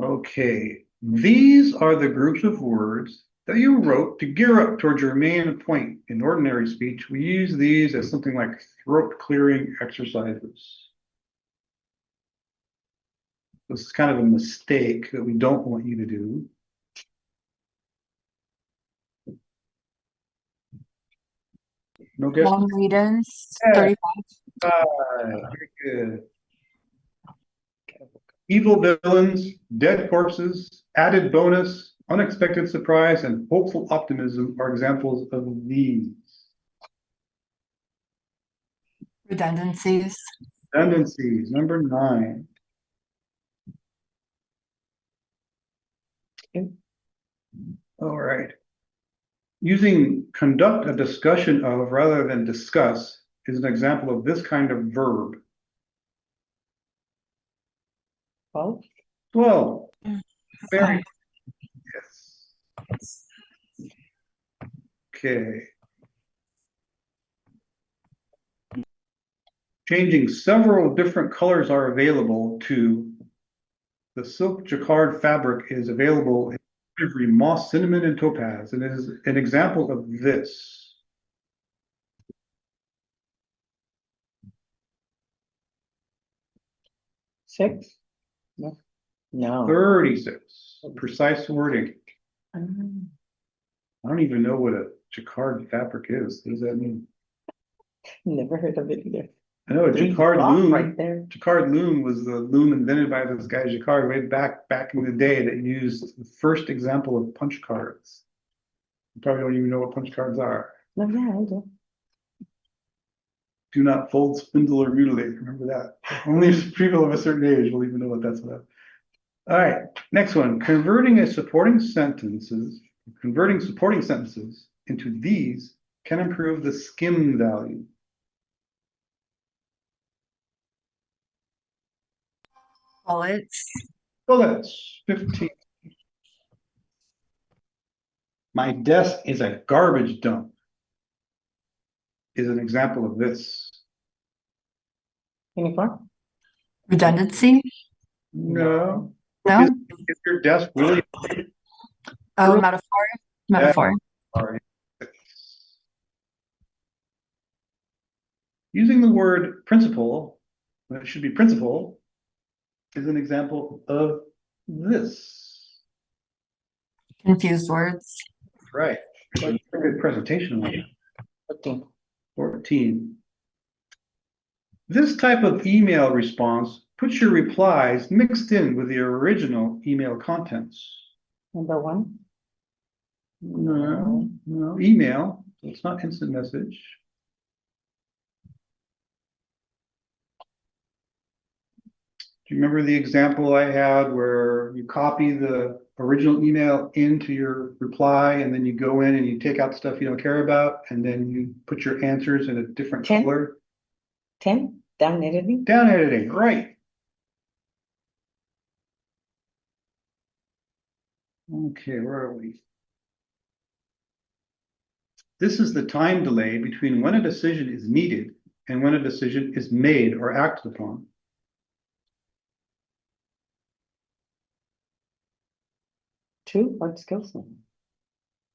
Okay, these are the groups of words that you wrote to gear up towards your main point. In ordinary speech, we use these as something like throat clearing exercises. This is kind of a mistake that we don't want you to do. No guess. Long read-ins. Yeah. 35. Very good. Evil villains, dead corpses, added bonus, unexpected surprise, and hopeful optimism are examples of these. Redundancies. Tendencies, number 9. All right. Using conduct a discussion of rather than discuss is an example of this kind of verb. 12? 12. Very yes. Okay. Changing several different colors are available to the silk jacquard fabric is available in every moss, cinnamon, and topaz, and is an example of this. Six? No. No. 36. Precise wording. Um, I don't even know what a jacquard fabric is. What does that mean? Never heard of it either. I know a Three jacquard dots loom. right there. Jacquard loom was the loom invented by this guy Jacquard way back in the day that used the first example of punch cards. You probably don't even know what punch cards are. No, yeah, I do. Do not fold, spindle, or mutilate. Remember that. Only people of a certain age will even know what that's about. All right, next one. Converting supporting sentences into these can improve the skim value. Bullets. Bullets, 15. My desk is a garbage dump is an example of this. 24? Redundancy. No. No. Is your desk really? Oh, metaphor. Metaphor. Using the word principle, when it should be principle, is an example of this. Confused words. Right. Very good presentation. 14. 14. This type of email response puts your replies mixed in with the original email contents. Number 1? No, email. It's not instant message. Do you remember the example I had where you copy the original email into your reply and then you go in and you take out stuff you don't care about and then you put your answers in a different 10? color? 10? Down editing? Down editing, right. Okay, where are we? This is the time delay between when a decision is needed and when a decision is made or acted upon. Two hard skills.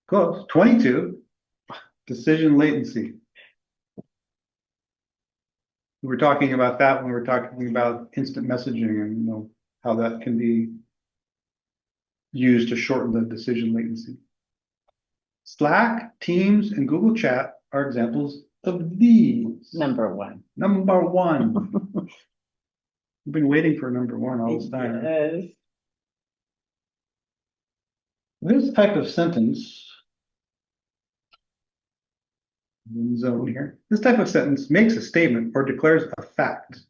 Close. 22. Decision latency. We were talking about that when we were talking about instant messaging and how that can be used to shorten the decision latency. Slack, Teams, and Google Chat are examples of these. Number 1. Number 1. We've been waiting for number 1 all this time. Yes. This type of sentence, zone here, this type of sentence makes a statement or declares a fact.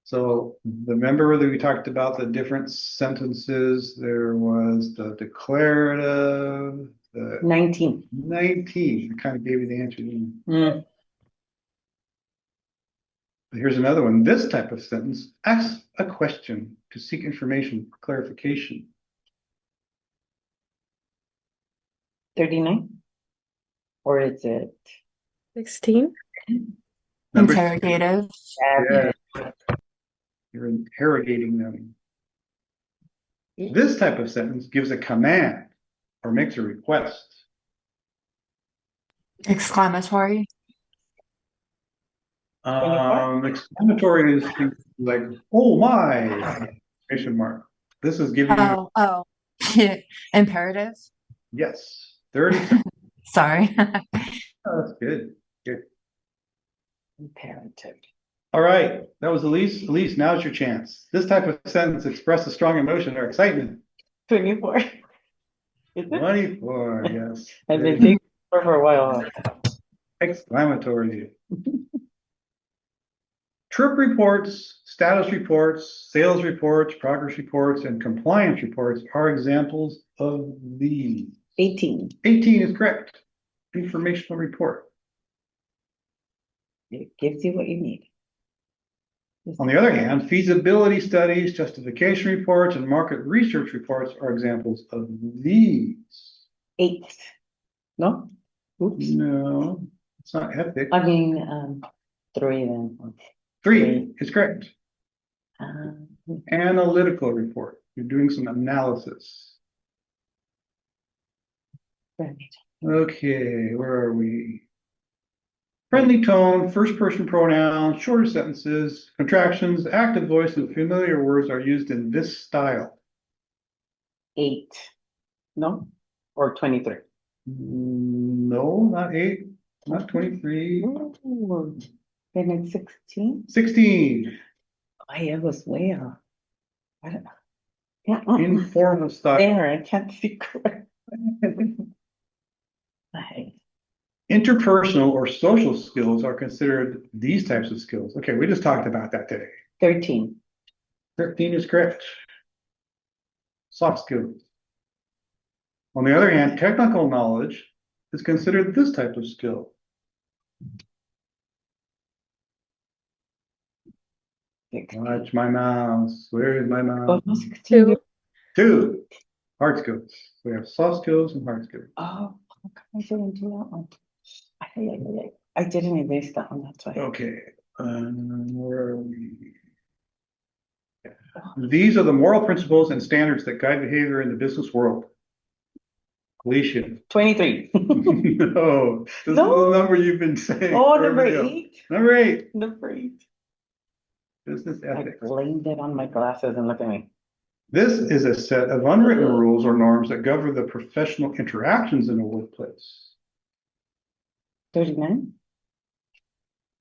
So remember that we talked about the different sentences. There was the declarative, the 19. 19. I kind of gave you the answer, didn't I? Mm. But here's another one. This type of sentence asks a question to seek information for clarification. 39? Or is it? 16. Number Interrogative. Yeah. You're interrogating them. This type of sentence gives a command or makes a request. Exclamatory. Exclamatory is like, oh my, exclamation mark. This is giving you, Oh. Imperative. yes, 30. Sorry. Oh, that's good. Good. Imperative. All right, that was Elise. Elise, now's your chance. This type of sentence expresses strong emotion or excitement. 24. Is it? 24, yes. I've been thinking for a while. Exclamatory. Trip reports, status reports, sales reports, progress reports, and compliance reports are examples of these. 18. 18 is correct. Informational report. It gives you what you need. On the other hand, feasibility studies, justification reports, and market research reports are examples of these. 8. No? Oops. No, it's not epic. I mean, 3 then. 3 is correct. Um, Analytical report. You're doing some analysis. right. Okay, where are we? Friendly tone, first person pronouns, shorter sentences, contractions, active voice, and familiar words are used in this style. 8. No? Or 23. No, not 8, not 23. Ooh, then it's 16. 16. I was way off. What? Informal style. There, I can't see correct. Right. Interpersonal or social skills are considered these types of skills. Okay, we just talked about that today. 13. 13 is correct. Soft skills. On the other hand, technical knowledge is considered this type of skill. Watch my mouse. Where is my mouse? Oh, 2. 2. Hard skills. We have soft skills and hard skills. Oh, how come I didn't do that one? I didn't erase that one, that's why. Okay. Where are we? These are the moral principles and standards that guide behavior in the business world. Alicia. 23. No, this is No. the number you've been saying. Oh, forever number ago. 8. Number 8. Number 8. Business I ethics. blamed it on my glasses and look at me. This is a set of unwritten rules or norms that govern the professional interactions in a workplace. 39.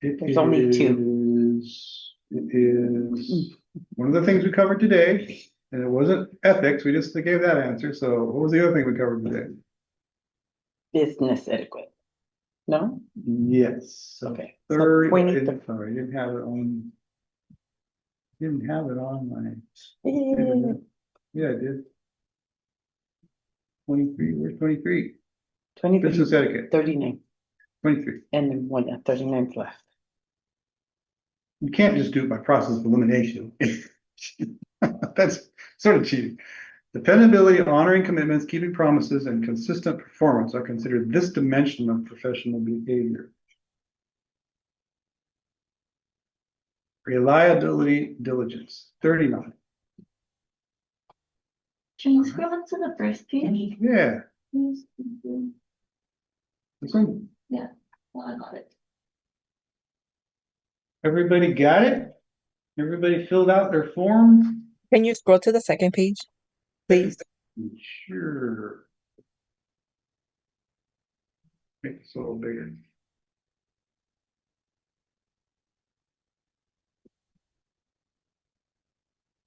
It There's only 2. It is one of the things we covered today, and it wasn't ethics. We just gave that answer. So what was the other thing we covered today? Business etiquette. No? Yes. Okay. So 30. 23. Sorry, I didn't have it on. Didn't have it on my. Yeah. Yeah, I did. 23. Where's 23? 23. Business etiquette. 39. 23. And then one at 39 left. You can't just do it by process of elimination. That's sort of cheating. Dependability, honoring commitments, keeping promises, and consistent performance are considered this dimension of professional behavior. Reliability, diligence, 39. Can you scroll up to the first page? Yeah, Please? this one, Yeah, well, I got it. everybody got it? Everybody filled out their form? Can you scroll to the second page, please? Sure. Make this a little bigger.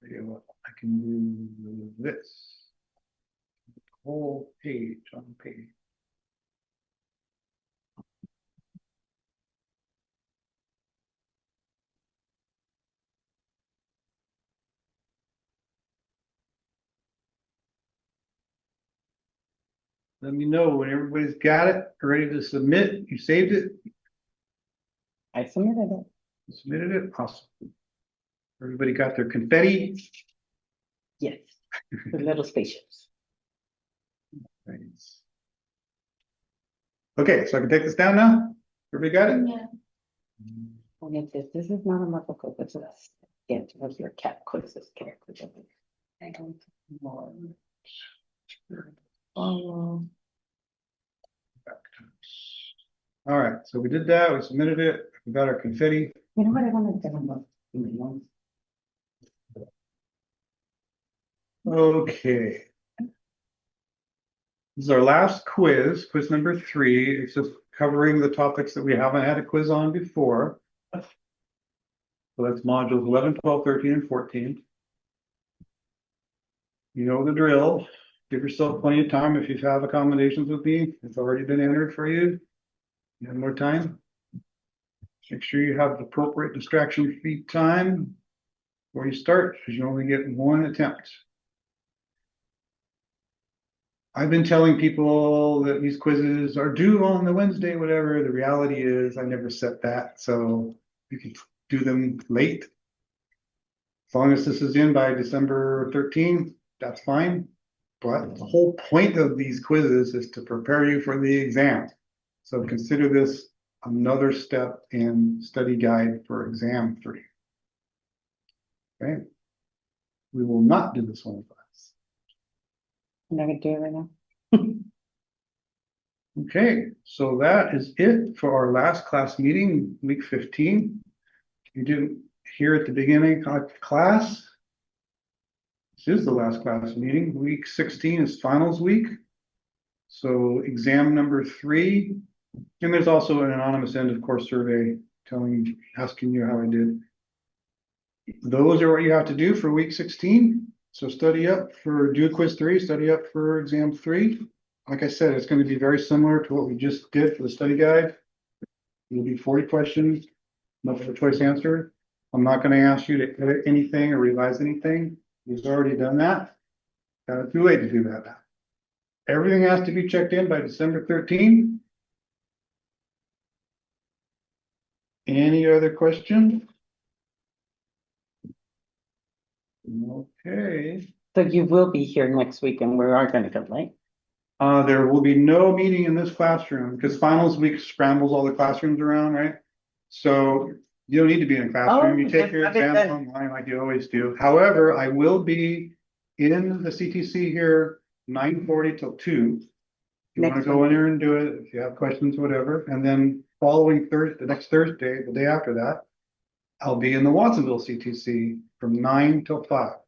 Okay, well, I can do this. Whole page on page. Let me know when everybody's got it, ready to submit. You saved it, I submitted it. you submitted it, awesome. Everybody got their confetti? Yes. The little spaceships. Thanks. Okay, so I can take this down now? Everybody got it? Yeah. And it says, this is not a Marco quiz, it's a sketch of your cat quizzes character. I don't know. Oh. All right, so we did that, we submitted it, we got our confetti. You know what I want to do? Okay. This is our last quiz, quiz number 3. It's just covering the topics that we haven't had a quiz on before. So that's modules 11, 12, 13, and 14. You know the drill. Give yourself plenty of time if you have accommodations with me. It's already been entered for you. You have more time. Make sure you have the appropriate distraction-free time before you start, because you only get one attempt. I've been telling people that these quizzes are due on the Wednesday, whatever. The reality is I never set that, so you can do them late. As long as this is in by December 13th, that's fine. But the whole point of these quizzes is to prepare you for the exam. So consider this another step in study guide for exam 3. Okay. We will not do this one class. I'm not gonna do it right now. Okay, so that is it for our last class meeting, week 15. You didn't hear at the beginning of class. This is the last class meeting. Week 16 is finals week. So exam number 3. And there's also an anonymous end of course survey asking you how I did. Those are what you have to do for week 16. So study up for do quiz 3, study up for exam 3. like I said, it's gonna be very similar to what we just did for the study guide. It'll be 40 questions, multiple choice answer. I'm not gonna ask you to edit anything or revise anything. We've already done that. Kind of too late to do that now. Everything has to be checked in by December 13. Any other questions? Okay. So you will be here next week and we are gonna go late. There will be no meeting in this classroom because finals week scrambles all the classrooms around, right? So you don't need to be in a classroom. You take your have it exams done. online like you always do. However, I will be in the CTC here 9:40 till 2. If you want to Next go in there and do it, if you have questions, whatever, and then following Thursday, next Thursday, the day after that, I'll be in the Watsonville CTC from 9 till 5.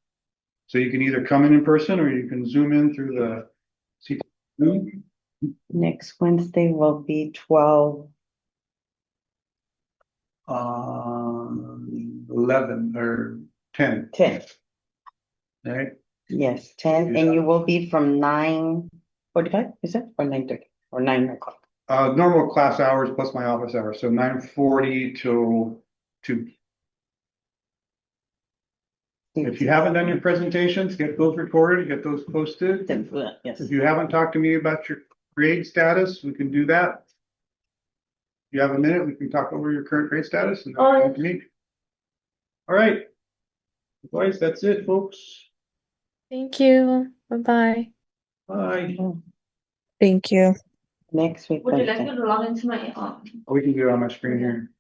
So you can either come in person or you can zoom in through the CTC. Next Wednesday will be 12. 11 or 10. 10. Right? Yes, 10, and you will be from 9:45, is it, or 9:30, or 9 o'clock? Normal class hours plus my office hours, so 9:40 till 2. If you haven't done your presentations, get those recorded, get those posted. Yes. If you haven't talked to me about your grade status, we can do that. If you have a minute, we can talk over your current grade status and then we can meet. All right. Otherwise, that's it, folks. Thank you. Bye-bye. Bye. Thank you. Next week. Would you like Wednesday. me to log into my, We can do it on my screen here.